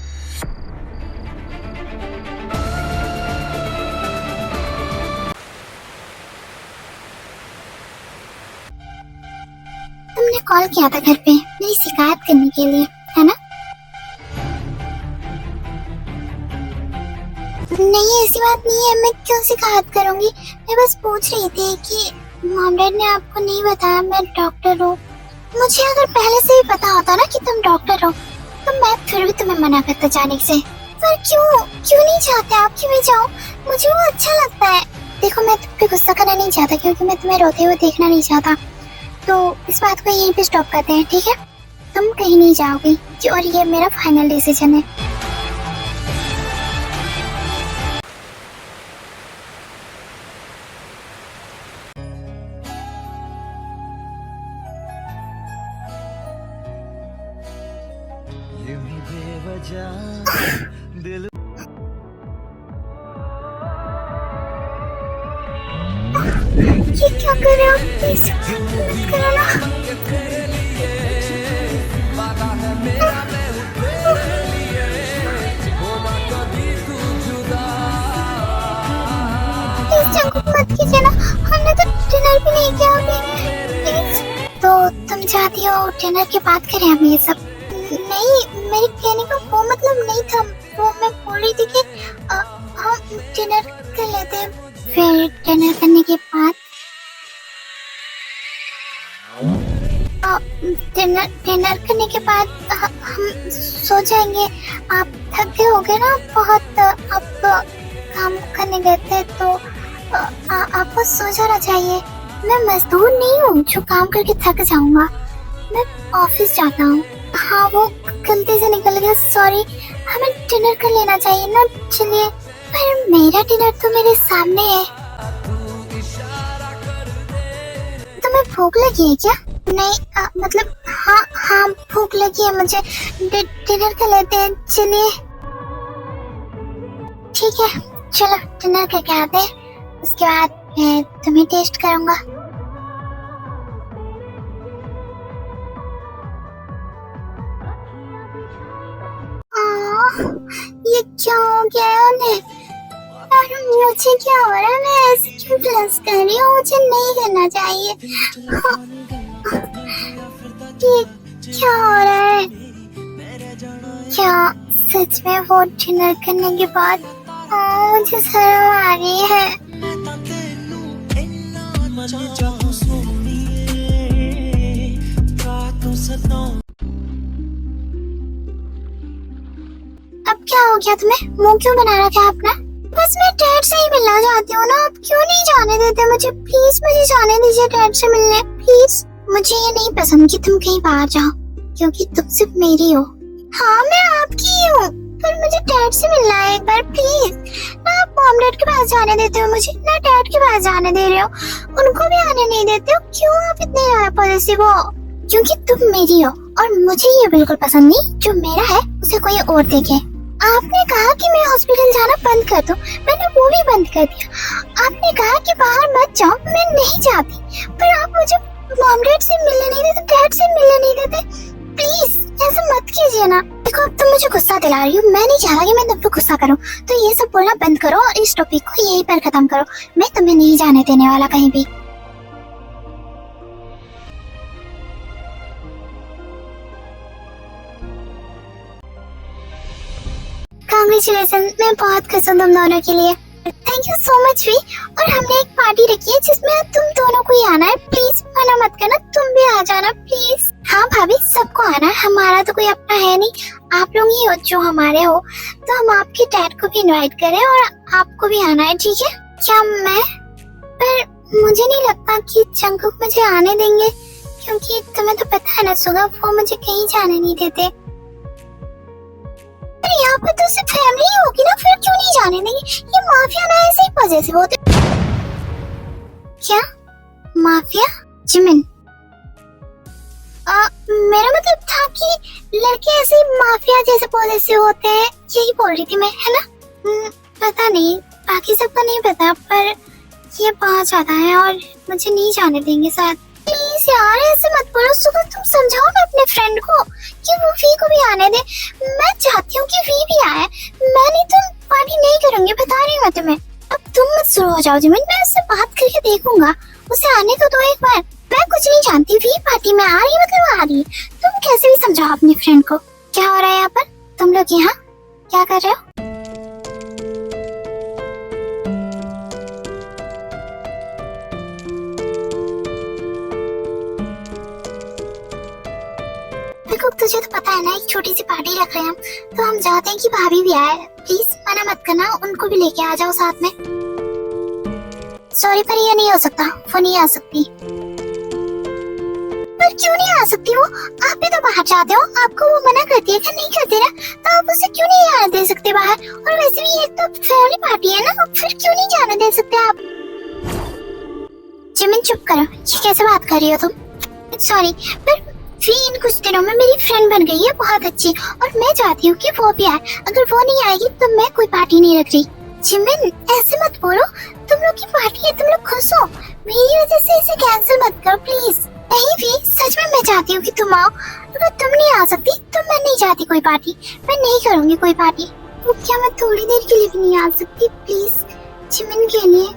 तुमने कॉल किया था घर पे मेरी शिकायत करने के लिए, है ना? नहीं, ऐसी बात नहीं है, मैं क्यों शिकायत करूंगी? मैं बस पूछ रही थी कि मॉम डैड ने आपको नहीं बताया मैं डॉक्टर हूँ। मुझे अगर पहले से ही पता होता ना कि तुम डॉक्टर हो, तो मैं फिर भी तुम्हें मना करता जाने से। पर क्यों नहीं चाहते आप कि मैं जाऊँ? मुझे वो अच्छा लगता है। देखो, मैं तुम पे गुस्सा करना नहीं चाहता, क्योंकि मैं तुम्हें रोते हुए देखना नहीं चाहता। तो इस बात को यहीं पे स्टॉप करते हैं, ठीक है? तुम कहीं नहीं जाओगी, और ये मेरा फाइनल डिसीजन है। ये क्या कर रहे हो? प्लीज मत करो ना। प्लीज जंकुक मत कीजिए ना, हमने तो डिनर भी नहीं किया अभी। प्लीज। तो तुम चाहती हो डिनर के बाद करें हम ये सब? नहीं, मेरे कहने का वो मतलब नहीं था। वो मैं बोल रही थी कि हम डिनर कर लेते हैं, फिर डिनर करने के बाद डिनर करने के बाद हम सो जाएंगे। आप थक गए होगे ना बहुत, आप काम करने गए थे, तो आपको सो जाना चाहिए। मैं मजदूर नहीं हूँ जो काम करके थक जाऊंगा, मैं ऑफिस जाता हूँ। हाँ, वो गलती से निकल गया, सॉरी। हमें डिनर कर लेना चाहिए ना, चलिए। पर मेरा डिनर तो मेरे सामने है। तुम्हें भूख लगी है क्या? नहीं, मतलब हाँ भूख लगी है मुझे। डिनर कर लेते हैं, चलिए। ठीक है, चलो डिनर करके आते हैं, उसके बाद मैं तुम्हें टेस्ट करूंगा। ये क्या हो गया है उन्हें? और मुझे क्या हो रहा है? मैं ऐसे क्यों क्लास कर रही हूँ? मुझे नहीं करना चाहिए। ये क्या हो रहा है? क्या सच में वो डिनर करने के बाद मुझे शर्म आ रही है? अब क्या हो गया तुम्हें? मुंह क्यों बना रखा है अपना? बस मैं डैड से ही मिलना चाहती हूँ ना, आप क्यों नहीं जाने देते मुझे? प्लीज मुझे जाने दीजिए डैड से मिलने, प्लीज। मुझे ये नहीं पसंद कि तुम कहीं बाहर जाओ, क्योंकि तुम सिर्फ मेरी हो। हाँ मैं आपकी ही हूँ, पर मुझे डैड से मिलना है एक बार प्लीज। ना आप मॉम डैड के पास जाने देते हो मुझे, ना डैड के पास जाने दे रहे हो, उनको भी आने नहीं देते हो। क्यों आप इतने ज्यादा पॉजिटिव हो? क्योंकि तुम मेरी हो और मुझे ये बिल्कुल पसंद नहीं जो मेरा है उसे कोई और देखे। आपने कहा कि मैं हॉस्पिटल जाना बंद कर दूं, मैंने वो भी बंद कर दिया। आपने कहा कि बाहर मत जाओ, मैं नहीं जाती, पर आप मुझे मॉम डैड से मिलने नहीं देते, डैड से मिलने नहीं देते। प्लीज ऐसा मत कीजिए ना। देखो अब तुम मुझे गुस्सा दिला रही हो, मैं नहीं चाहता कि मैं तुम पे गुस्सा करूं, तो ये सब बोलना बंद करो और इस टॉपिक को यहीं पर खत्म करो। मैं तुम्हें नहीं जाने देने वाला कहीं भी। कांग्रेचुलेशन, मैं बहुत खुश हूँ तुम दोनों के लिए। थैंक यू सो मच वी। और हमने एक पार्टी रखी है जिसमें तुम दोनों को ही आना है, प्लीज मना मत करना, तुम भी आ जाना प्लीज। हाँ भाभी सबको आना है, हमारा तो कोई अपना है नहीं, आप लोग ही हो जो हमारे हो, तो हम आपके डैड को भी इनवाइट करें और आपको भी आना है, ठीक है? क्या मैं? पर मुझे नहीं लगता कि जंगकुक मुझे आने देंगे, क्योंकि तुम्हें तो पता है ना सुगा, वो मुझे कहीं जाने नहीं देते। यहाँ पर तो सिर्फ फैमिली ही होगी ना, फिर क्यों नहीं जाने देंगे? ये माफिया ना ऐसे ही पॉजिटिव होते। क्या माफिया? जिमिन मेरा मतलब था कि लड़के ऐसे ही माफिया जैसे पॉजिटिव होते हैं, यही बोल रही थी मैं, है ना? पता नहीं, बाकी सबका नहीं पता, पर ये बहुत ज्यादा है और मुझे नहीं जाने देंगे शायद। प्लीज यार ऐसे मत बोलो सुबह, तुम समझाओ ना अपने फ्रेंड को कि वो वी को भी आने दे। मैं चाहती हूँ कि वी भी आए, मैं नहीं तो पार्टी नहीं करूंगी, बता रही हूँ मैं तुम्हें। अब तुम मत शुरू हो जाओ जिमिन, मैं उससे बात करके देखूंगा, उसे आने तो दो एक बार। मैं कुछ नहीं जानती, वी पार्टी में आ रही मतलब आ रही है, तुम कैसे भी समझाओ अपने फ्रेंड को। क्या हो रहा है यहाँ पर? तुम लोग यहाँ क्या कर रहे हो? तुझे तो पता है ना, एक छोटी सी पार्टी रख रहे हैं हम, तो हम चाहते हैं कि भाभी भी आए। प्लीज मना मत करना, उनको भी लेके आ जाओ साथ में। सॉरी पर ये नहीं हो सकता, वो नहीं आ सकती। पर क्यों नहीं आ सकती वो? आप भी तो बाहर जाते हो, आपको वो मना करती है क्या? नहीं करती ना, तो आप उसे क्यों नहीं आने दे सकते बाहर? और वैसे भी ये तो फैमिली पार्टी है ना, फिर क्यों नहीं जाने दे सकते आप? जिमिन चुप करो, ये कैसे बात कर रही हो तुम? सॉरी पर वी इन कुछ दिनों में मेरी फ्रेंड बन गई है बहुत अच्छी, और मैं चाहती हूँ कि वो भी आए। अगर वो नहीं आएगी तो मैं कोई पार्टी नहीं रख रही। जिमिन ऐसे मत बोलो, तुम लोग की पार्टी है, तुम लोग खुश हो, मेरी वजह से इसे कैंसिल मत करो प्लीज। नहीं वी सच में मैं चाहती हूँ कि तुम आओ, अगर तुम नहीं आ सकती तो मैं नहीं चाहती कोई पार्टी, मैं नहीं करूँगी कोई पार्टी। तो क्या मैं थोड़ी देर के लिए भी नहीं आ सकती प्लीज? जिमिन के लिए,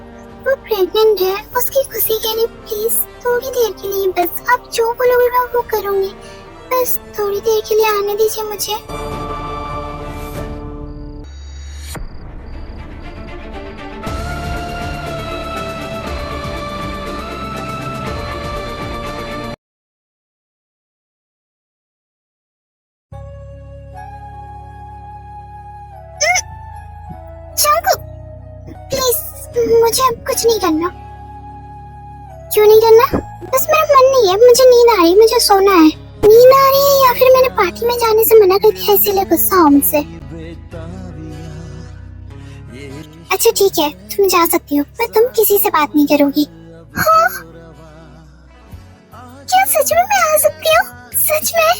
वो प्रेग्नेंट है, उसकी खुशी के लिए प्लीज थोड़ी देर के लिए बस। आप जो बोलोगे मैं वो करूंगी, बस थोड़ी देर के लिए आने दीजिए मुझे। प्लीज मुझे अब कुछ नहीं करना। क्यों नहीं करना? बस मेरा मन नहीं है, मुझे नींद आ रही है, मुझे सोना है। नींद आ रही है या फिर मैंने पार्टी में जाने से मना कर दिया इसीलिए गुस्सा हो मुझसे? अच्छा ठीक है, तुम जा सकती हो, पर तुम किसी से बात नहीं करोगी। हाँ? क्या सच में मैं आ सकती हूँ? सच में?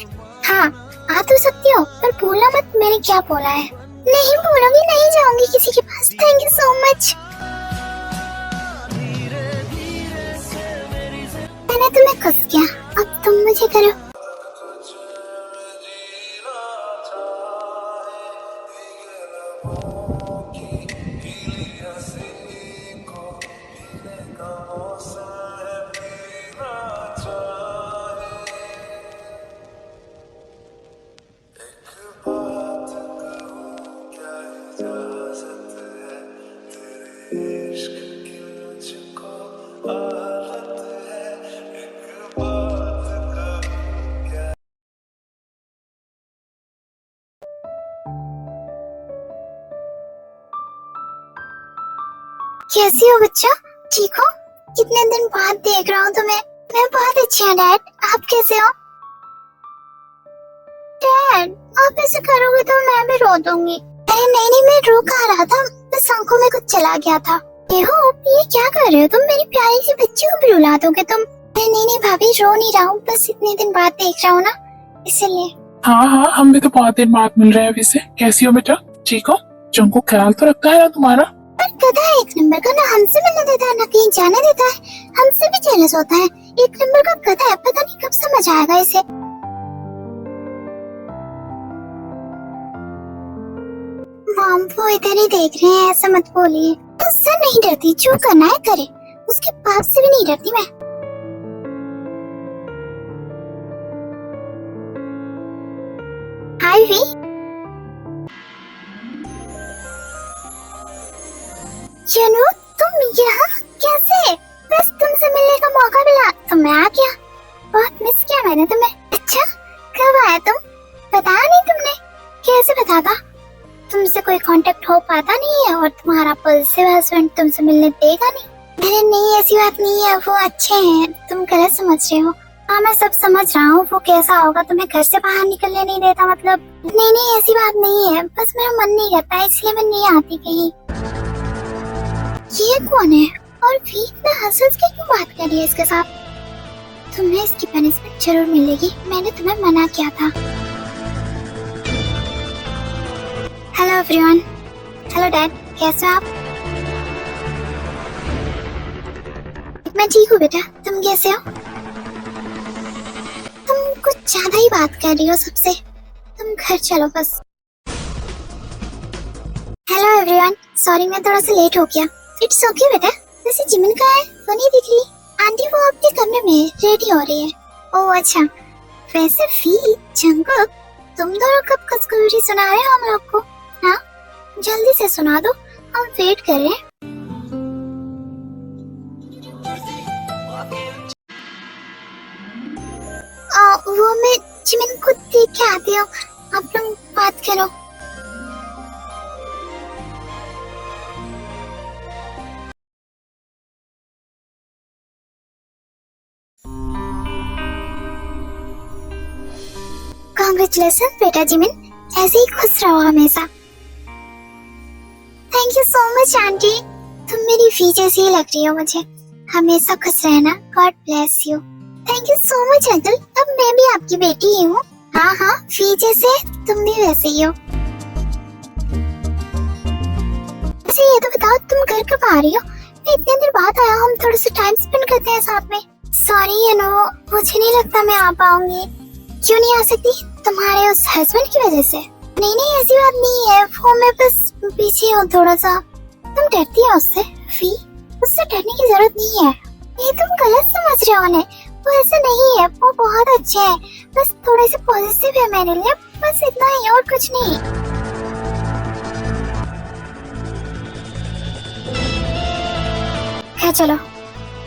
हाँ आ तो सकती हो, पर बोलना मत मैंने क्या बोला है। नहीं बोलूंगी, नहीं जाऊंगी किसी के पास। Thank you so much. मैंने तुम्हें खुश किया, अब तुम मुझे करो। कैसी हो बच्चा? ठीक हो? कितने दिन बाद देख रहा हूँ तुम्हें। मैं बहुत अच्छी हूँ डैड, आप कैसे हो? डैड आप ऐसे करोगे तो मैं भी रो दूंगी। अरे नहीं, मैं रो कहाँ रहा था, बस आंखों में कुछ चला गया था। ये क्या कर रहे हो तुम? मेरी प्यारी सी बच्ची को भी रुला दोगे तुम? अरे नहीं भाभी, रो नहीं रहा हूँ, बस इतने दिन बाद देख रहा हूँ ना, इसलिए। हाँ, हम भी तो बहुत दिन बाद मिल रहे हैं। वैसे कैसी हो बेटा? ठीक हो? जंको ख्याल तो रखता है ना तुम्हारा? पर गधा है एक नंबर का, ना हमसे मिलने देता है ना कहीं जाने देता है, हमसे भी जेलस होता है। एक नंबर का गधा है, पता नहीं कब समझ आएगा इसे। मॉम वो इधर ही देख रहे हैं, ऐसा मत बोलिए। उससे नहीं डरती, जो करना है करे, उसके बाप से भी नहीं डरती मैं। हाय वी, जनू तुम यहाँ कैसे? बस तुमसे मिलने का मौका मिला तो मैं आ गया। बहुत मिस किया मैंने तुम्हें। अच्छा कब आया तुम? बताया नहीं तुमने? कैसे बताता? तुमसे कोई कांटेक्ट हो पाता नहीं है और तुम्हारा पल्सिव हस्बैंड तुमसे मिलने देगा नहीं। अरे नहीं ऐसी बात नहीं है, वो अच्छे हैं, तुम गलत समझ रहे हो। हाँ मैं सब समझ रहा हूँ, वो कैसा होगा, तुम्हें घर से बाहर निकलने नहीं देता मतलब। नहीं ऐसी बात नहीं है, बस मेरा मन नहीं करता इसलिए मैं नहीं आती कहीं। ये कौन है और भी इतना हंस के क्यों बात कर रही है इसके साथ? तुम्हें इसकी पनिशमेंट जरूर मिलेगी, मैंने तुम्हें मना किया था। Hello everyone. हेलो डैड, कैसे हो आप? मैं ठीक हूँ बेटा, तुम कैसे हो? तुम कुछ ज्यादा ही बात कर रही हो सबसे, तुम घर चलो बस। हेलो एवरीवन, सॉरी मैं थोड़ा सा लेट हो गया। इट्स ओके बेटा। वैसे जिमिन कहाँ है? वो नहीं दिख रही। आंटी वो अपने कमरे में रेडी हो रही है। ओह अच्छा। वैसे फी जंगकुक, तुम दोनों कब खुशखबरी सुना रहे हो हम लोग को? हाँ जल्दी से सुना दो, हम वेट कर रहे हैं। वो मैं जिमिन को देख के आती हूँ, आप लोग बात करो। कांग्रेचुलेशन बेटा जिमिन, ऐसे ही खुश रहो हमेशा। Thank you so much aunty, तुम मेरी फी जैसी ही लग रही हो मुझे। हमेशा खुश रहना, God bless you. Thank you so much uncle, अब मैं भी आपकी बेटी ही हूँ। हाँ फी जैसे तुम भी वैसे ही हो। अच्छा ये तो बताओ तुम घर कब आ रही हो? मैं इतने दिन बाद आया, हम थोड़ा सा टाइम स्पेंड करते हैं साथ में। सॉरी यू नो, मुझे नहीं लगता मैं आ पाऊंगी। क्यों नहीं आ सकती? तुम्हारे उस हस्बैंड की वजह से? नहीं ऐसी बात नहीं है, वो मैं बस पीछे हूँ थोड़ा सा। तुम डरती है उससे? फी उससे डरने की जरूरत नहीं है, ये तुम गलत समझ रहे हो उन्हें। वो ऐसा नहीं है, वो बहुत अच्छे है, बस थोड़े से पॉजिटिव है मेरे लिए, बस इतना ही और कुछ नहीं। है चलो,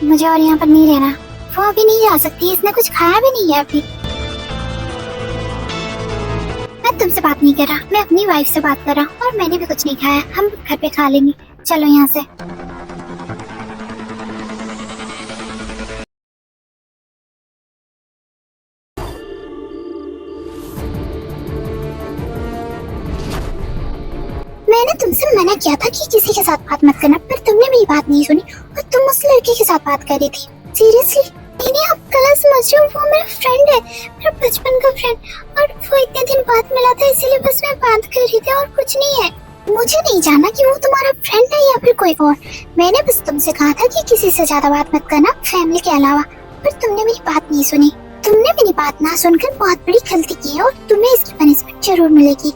मुझे और यहाँ पर नहीं रहना। वो अभी नहीं आ सकती, इसने कुछ खाया भी नहीं है अभी। मैं तुमसे बात नहीं कर रहा, मैं अपनी वाइफ से बात कर रहा हूँ, और मैंने भी कुछ नहीं खाया, हम घर पे खा लेंगे। चलो यहाँ से। मैंने तुमसे मना किया था कि किसी के साथ बात मत करना, पर तुमने मेरी बात नहीं सुनी और तुम उस लड़के के साथ बात कर रही थी। सीरियसली? नहीं आप गलत समझ रहे हो, वो मेरा फ्रेंड है, मेरा बचपन का फ्रेंड, और वो इतने दिन बाद मिला था इसीलिए बस मैं बात कर रही थी और कुछ नहीं है। मुझे नहीं जानना कि वो तुम्हारा फ्रेंड है या फिर कोई और। मैंने बस तुमसे कहा था कि किसी से ज्यादा बात मत करना फैमिली के अलावा, पर तुमने मेरी बात नहीं सुनी। तुमने मेरी बात ना सुनकर बहुत बड़ी गलती की है और तुम्हें इसकी पनिशमेंट जरूर मिलेगी।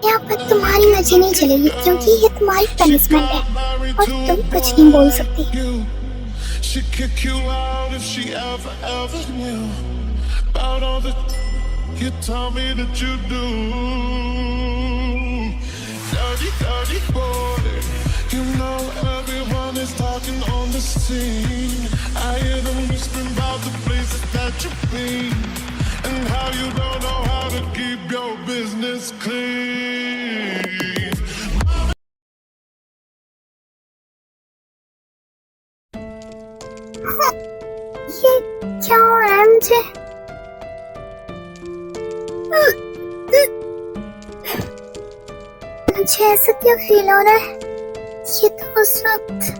यहाँ पर तुम्हारी मर्जी नहीं चलेगी क्योंकि ये तुम्हारी पनिशमेंट है और तुम कुछ नहीं बोल सकती। She'd kick you out if she ever knew about all the you tell me that you do. Dirty boy, you know everyone is talking on the scene. I hear them whispering about the places that you've been and how you don't know how to keep your business clean. ये क्या हो रहा है मुझे? मुझे ऐसा क्यों feel हो रहा है? ये तो उस वक्त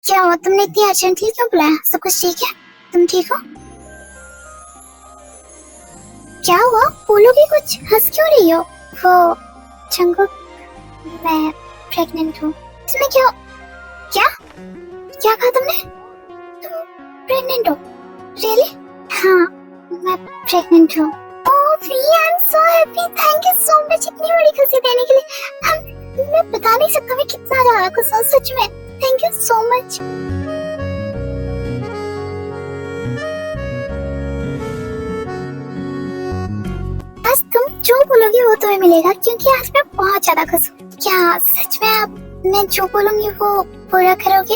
क्या हुआ? तुमने इतनी अर्जेंटली क्यों बुलाया? सब कुछ ठीक है? तुम ठीक हो? क्या हुआ? बोलोगी कुछ? हंस क्यों रही हो? वो जंगुक, मैं प्रेग्नेंट हूँ। तुम्हें क्या क्या क्या कहा तुमने? तुम प्रेग्नेंट हो? रियली? हाँ, मैं प्रेग्नेंट हूँ। Oh we, I am so happy, thank you so much इतनी बड़ी खुशी देने के लिए। मैं बता नहीं सकता मैं कितना ज्यादा खुश हूँ, सच में। Thank you so much. आज तुम जो बोलोगी वो तुम्हें मिलेगा, क्योंकि आज मैं बहुत ज्यादा खुश हूँ। क्या सच में आप मैं जो बोलूंगी वो पूरा करोगे?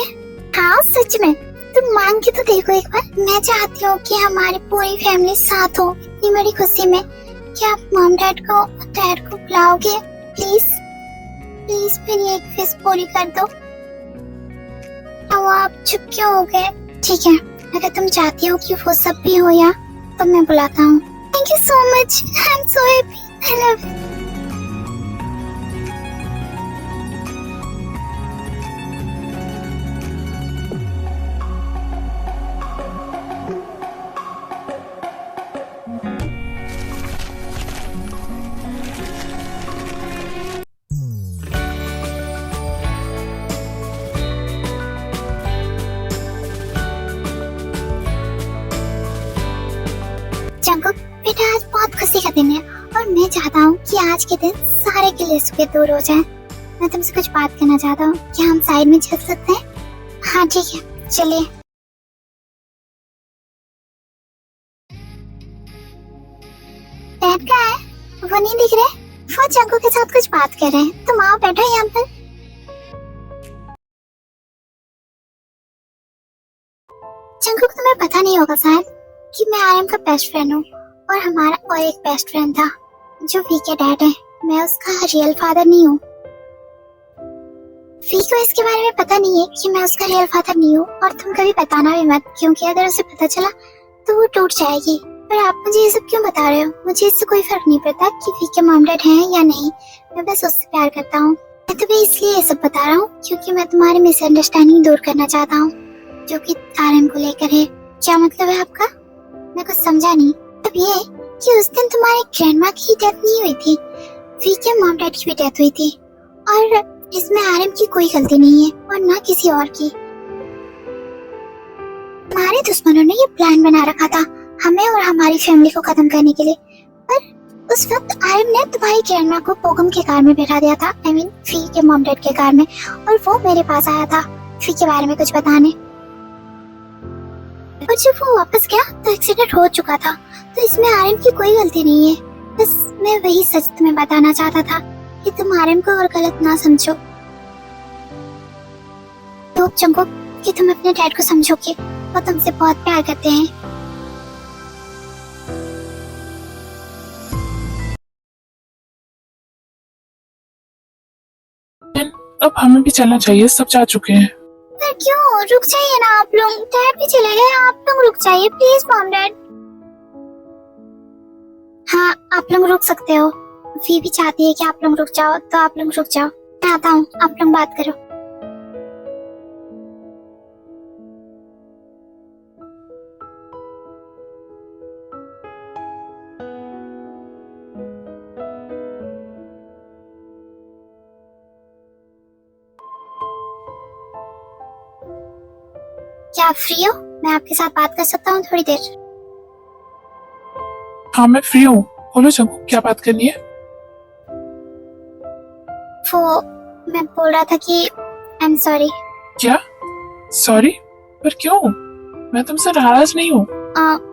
हाँ सच में। तुम मांग के तो देखो एक बार। मैं चाहती हूँ कि हमारी पूरी फैमिली साथ हो इतनी बड़ी खुशी में। क्या आप मॉम डैड को बुलाओगे? प्लीज प्लीज मेरी एक विश पूरी कर दो। आप चुप क्यों हो गए? ठीक है, अगर तुम चाहती हो कि वो सब भी हो या तो मैं बुलाता हूँ। Thank you so much, I am so happy, I love you. Jungkook बेटा, आज बहुत खुशी का दिन है और मैं चाहता हूँ कि आज के दिन सारे गिले शिकवे दूर हो जाएं। मैं तुमसे कुछ बात करना चाहता हूँ। क्या हम साइड में चल सकते हैं? हाँ ठीक है, चलिए। डैड कहाँ है? वो नहीं दिख रहे। वो जंगुक के साथ कुछ बात कर रहे हैं। तुम आओ बैठो यहाँ पर। जंगुक, तुम्हें पता नहीं होगा शायद कि मैं आर्यन का बेस्ट फ्रेंड हूँ और हमारा और एक बेस्ट फ्रेंड था जो वी के डैड है। मैं उसका रियल फादर नहीं हूँ। वी को इसके बारे में पता नहीं है कि मैं उसका रियल फादर नहीं हूँ, और तुम कभी बताना भी मत, क्योंकि अगर उसे पता चला तो वो टूट जाएगी। पर आप मुझे ये सब क्यों बता रहे हो? मुझे इससे कोई फर्क नहीं पड़ता कि वी के मॉम डैड हैं या नहीं। मैं बस उससे प्यार करता हूँ। मैं तुम्हें इसलिए ये सब बता रहा हूँ क्योंकि मैं तुम्हारी मिसअंडरस्टैंडिंग दूर करना चाहता हूँ जो कि आर्यन को लेकर है। क्या मतलब है आपका? मैं कुछ समझा नहीं। अब ये कि उस दिन तुम्हारी ग्रैंडमा की डेथ नहीं हुई थी, वी के मॉम डैड की भी डेथ हुई थी, और इसमें आर्यन की कोई गलती नहीं है और ना किसी और की। हमारे दुश्मनों ने ये प्लान बना रखा था हमें और हमारी फैमिली को खत्म करने के लिए, पर उस वक्त आर्यन ने तुम्हारी ग्रैंडमा को पोगम के कार में बैठा दिया था, आई मीन वी के मॉम डैड के कार में, और वो मेरे पास आया था वी के बारे में कुछ बताने। और जब वो वापस गया तो एक्सीडेंट हो चुका था, तो इसमें आर्यन की कोई गलती नहीं है। बस मैं वही सच तुम्हें बताना चाहता था कि तुम आर्यन को और गलत ना समझो। तो जंगुक कि तुम अपने डैड को समझोगे, वो तुमसे बहुत प्यार करते हैं। अब हमें भी चलना चाहिए, सब जा चुके हैं। पर क्यों? रुक जाइए ना आप लोग। डैड भी चले गए, आप लोग रुक जाइए प्लीज मॉम डैड। हाँ आप लोग रुक सकते हो। वी भी चाहती है कि आप लोग रुक जाओ, तो आप लोग रुक जाओ। मैं आता हूँ, आप लोग बात करो। क्या आप फ्री हो? मैं आपके साथ बात कर सकता हूँ थोड़ी देर? हाँ मैं फ्री हूँ, बोलो जंगुक, क्या बात करनी है? वो मैं बोल रहा था कि आई एम सॉरी। क्या? सॉरी? पर क्यों? मैं तुमसे नाराज नहीं हूँ।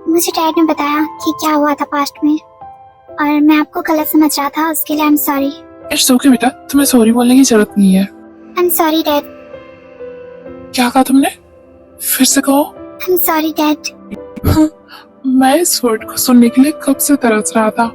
मुझे डैड ने बताया कि क्या हुआ था पास्ट में, और मैं आपको गलत समझ रहा था, उसके लिए I am sorry. It's okay बेटा, तुम्हें सॉरी बोलने की जरूरत नहीं है। I am sorry dad. क्या कहा तुमने? फिर से कहो। I am sorry dad. मैं इस वर्ड को सुनने के लिए कब से तरस रहा था।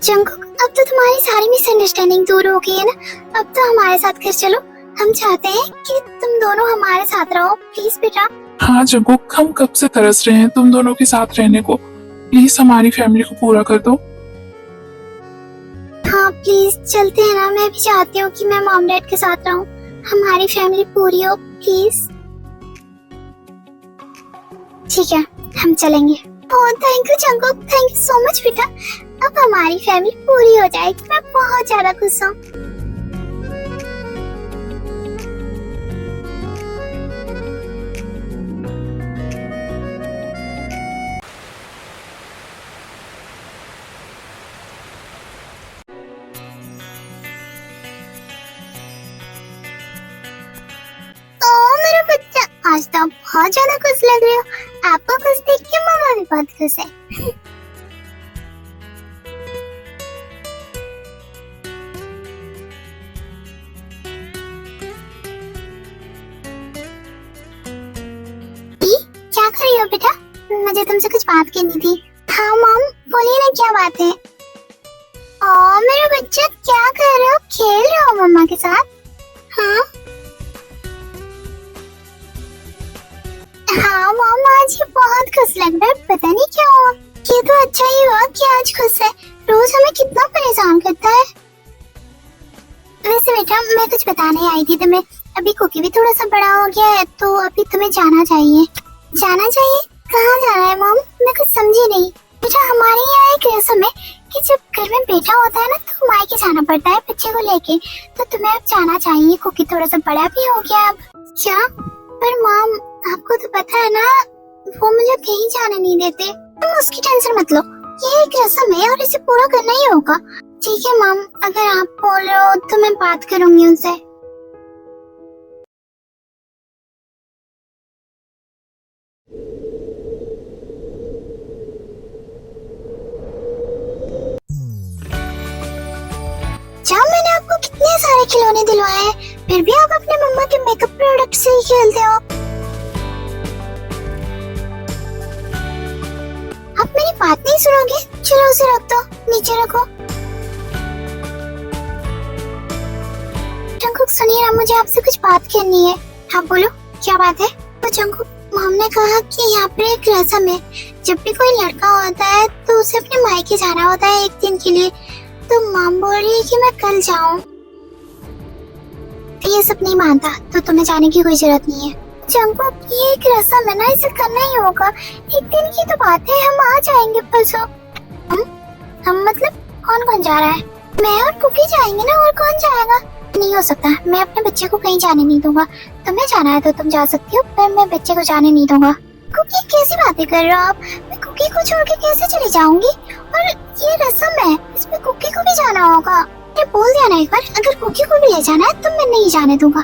जंकुक, अब तो तुम्हारी सारी मिसअंडरस्टैंडिंग दूर हो गई है ना। अब तो हमारे साथ घर चलो। हम चाहते हैं कि तुम दोनों हमारे साथ रहो, प्लीज बेटा। हाँ जंकुक, हम कब से तरस रहे हैं तुम दोनों के साथ रहने को। प्लीज हमारी फैमिली को पूरा कर दो। हाँ प्लीज चलते हैं ना। मैं भी चाहती हूँ कि मैं मॉम डैड के साथ रहूँ, हमारी फैमिली पूरी हो, प्लीज। ठीक है, हम चलेंगे। Oh thank you Jungkook, thank you so much बेटा। अब हमारी फैमिली पूरी हो जाएगी। मैं बहुत ज्यादा खुश हूँ। ओह मेरा बच्चा, आज तो आप बहुत ज्यादा खुश लग रहे हो। आपको खुश देख के मामा भी बहुत खुश है। क्या कर रही हो बेटा? मुझे तुमसे कुछ बात करनी थी। हाँ मॉम, बोलिए ना क्या बात है। ओह मेरा बच्चा, क्या कर रहे हो? खेल रहे हो मम्मा के साथ? हाँ हाँ मॉम, आज ये बहुत खुश लग रहा है, पता नहीं क्या हुआ। ये तो अच्छा ही हुआ कि आज खुश है, रोज हमें कितना परेशान करता है। वैसे बेटा मैं कुछ बताने आई थी तुम्हें। अभी कुकी भी थोड़ा सा बड़ा हो गया है, तो अभी तुम्हें जाना चाहिए। जाना चाहिए? कहाँ जाना है मॉम? मैं कुछ समझी नहीं। बेटा हमारे यहाँ एक रस्म है कि जब घर में बेटा होता है ना तो मायके जाना पड़ता है बच्चे को लेके। तो तुम्हें अब जाना चाहिए, कुकी थोड़ा सा बड़ा भी हो गया अब। क्या? पर मॉम आपको तो पता है ना, वो मुझे कहीं जाने नहीं देते। तुम उसकी टेंशन मत लो, ये एक रस्म है और इसे पूरा करना ही होगा। ठीक है मॉम, अगर आप बोल रहे हो तो मैं बात करूंगी उनसे। जाओ, मैंने आपको कितने सारे खिलौने दिलवाए हैं, फिर भी आप अपने मम्मा के मेकअप प्रोडक्ट से ही खेलते हो। आप मेरी बात नहीं सुनोगे? चलो उसे रख दो, नीचे रखो। जंकुक सुनिए ना, मुझे आपसे कुछ बात करनी है। हाँ बोलो, क्या बात है? तो जंकुक, मॉम ने कहा कि यहाँ पे एक रस्म है, जब भी कोई लड़का होता है तो उसे अपने मायके जाना होता है एक दिन के लिए। तो मॉम बोल रही है कि मैं कल जाऊं। ये सब नहीं मानता तो तुम्हें जाने की कोई जरूरत नहीं है। जंकुक, ये एक रस्म है ना, इसे करना ही होगा। एक दिन की तो बात है, हम आ जाएंगे परसों। हम मतलब कौन कौन जा रहा है? मैं और कुकी जाएंगे ना, और कौन जाएगा? नहीं हो सकता, मैं अपने बच्चे को कहीं जाने नहीं दूंगा। तुम्हें जाना है तो तुम जा सकती हो, पर मैं बच्चे को जाने नहीं दूंगा। कुकी कैसी बातें कर रहे हो आप? मैं कुकी को छोड़ के कैसे चली जाऊंगी? और ये रस्म है, इसमें कुकी को भी जाना होगा। मैं बोल दिया ना एक बार, अगर कुकी को भी ले जाना है तो मैं नहीं जाने दूंगा।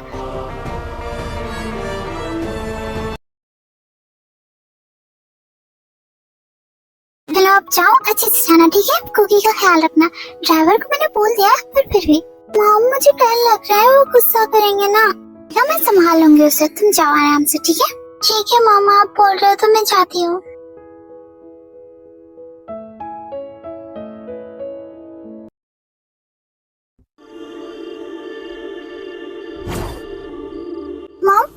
चलो आप जाओ, अच्छे से जाना, ठीक है? कुकी का ख्याल रखना। ड्राइवर को मैंने बोल दिया, पर फिर भी मॉम मुझे डर लग रहा है, वो गुस्सा करेंगे ना। क्या, मैं संभाल लूंगी उसे, तुम जाओ आराम से, ठीक है? ठीक है मामा, आप बोल रहे हो तो मैं जाती हूँ। मॉम,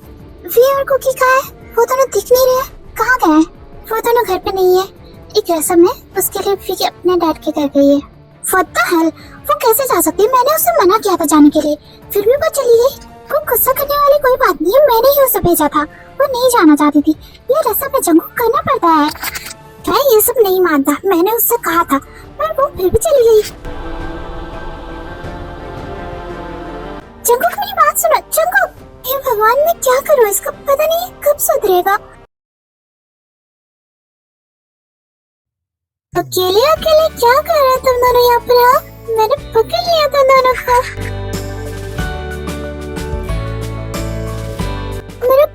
वी और कुकी कहाँ है? वो दोनों दिख नहीं रहे, कहाँ गए? वो दोनों घर पे नहीं है। एक रस्म है, उसके लिए वी अपने डैड के घर गई है। What the hell? वो कैसे जा सकती है? मैंने उसे मना किया था जाने के लिए, फिर भी वो चली गई। वो गुस्सा करने वाली कोई बात नहीं है, मैंने ही उसे भेजा था, वो नहीं जाना चाहती थी। ये रस्म में जंकुक करना पड़ता है। मैं ये सब नहीं मानता, मैंने उससे कहा था, पर वो फिर भी चली गई। जंकुक मेरी बात सुनो, जंकुक। हे भगवान, मैं क्या करूँ इसका, पता नहीं कब सुधरेगा। अकेले अकेले क्या कर रहे तुम दोनों यहाँ पर? हाँ? मैंने पकड़ लिया तुम दोनों को।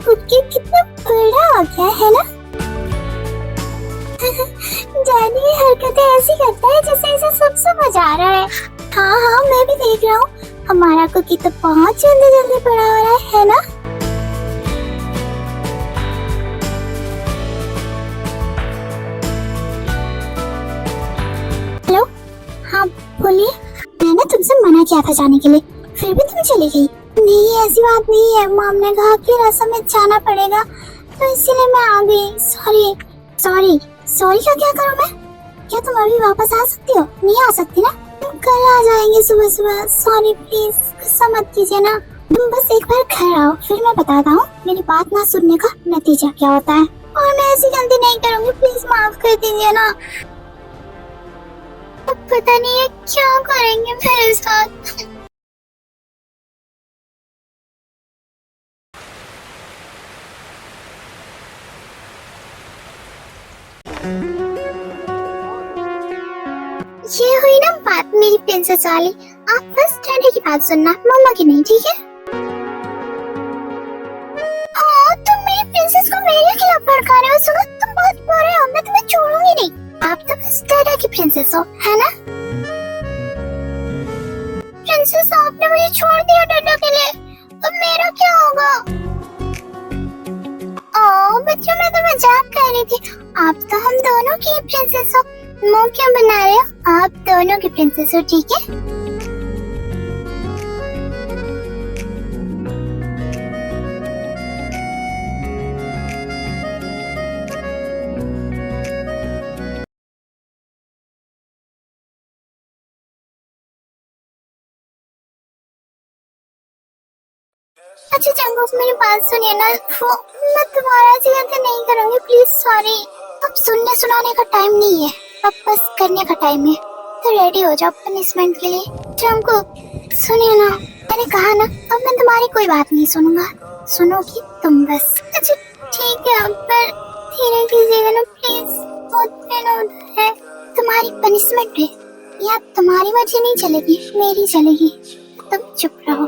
कुकी कितना बड़ा हो गया है ना। डैडी ये हरकतें ऐसी करता है जैसे इसे सब समझ आ रहा है। हाँ हाँ मैं भी देख रहा हूँ, हमारा कुकी तो बहुत जल्दी जल्दी बड़ा हो रहा है ना। हेलो, हाँ बोलिए। मैंने तुमसे मना किया था जाने के लिए, फिर भी तुम चली गई। नहीं ऐसी बात नहीं है, मॉम ने कहा कि रसम में जाना पड़ेगा तो इसीलिए मैं आ गई। सॉरी सॉरी सॉरी का क्या करूँ मैं? क्या तुम अभी वापस आ सकती हो? नहीं आ सकती ना, तुम कल आ जाएंगे सुबह सुबह। सॉरी प्लीज गुस्सा मत कीजिए ना, तुम बस एक बार घर आओ फिर मैं बताता हूँ मेरी बात ना सुनने का नतीजा क्या होता है। और मैं ऐसी गलती नहीं करूँगी, प्लीज माफ कर दीजिए ना। अब पता नहीं है क्या करेंगे मेरे साथ। ये हुई ना बात मेरी प्रिंसेस वाली। आप बस डैडी की बात सुनना, मम्मा की नहीं, ठीक है? हाँ तुम मेरी प्रिंसेस को मेरे खिलाफ भड़का रहे हो। सुनो तुम बहुत बुरे हो, मैं तुम्हें छोड़ूंगी नहीं। आप तो बस डैडी की प्रिंसेस हो, है ना? प्रिंसेस आपने मुझे छोड़ दिया डैडी के लिए, अब मेरा क्या होगा? ओह बच्चों मैं तो मजाक कर रही थी, आप तो हम दोनों की प्रिंसेस हो। मुंह क्यों बना रहे हो? आप दोनों की प्रिंसेस हो, ठीक है? अच्छा जंगूक मेरी बात सुनिए ना, वो मैं दोबारा से गलती नहीं करूंगी, प्लीज सॉरी। अब सुनने सुनाने का टाइम नहीं है, अब बस करने का टाइम है। तो रेडी हो जाओ पनिशमेंट के लिए। जंगूक सुनिए ना, मैंने कहा ना अब मैं तुम्हारी कोई बात नहीं सुनूंगा, सुनोगी तुम बस। अच्छा ठीक है पर धीरे कीजिएगा ना प्लीज, बहुत पेन होता है। तुम्हारी पनिशमेंट है, या तुम्हारी मर्जी नहीं चलेगी मेरी चलेगी, तुम चुप रहो।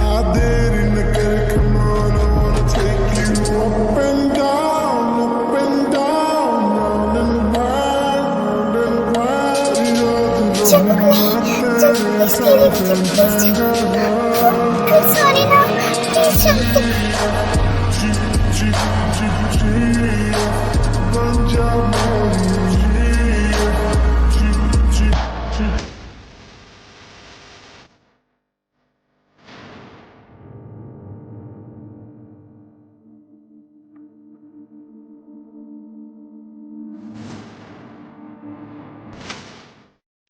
I didn't get it, come on, I wanna take you up and down, round and round and round. जंगूक नहीं, जंगूक इसके लिए प्लीज सॉरी ना, प्लीज जंगूक। Bun job,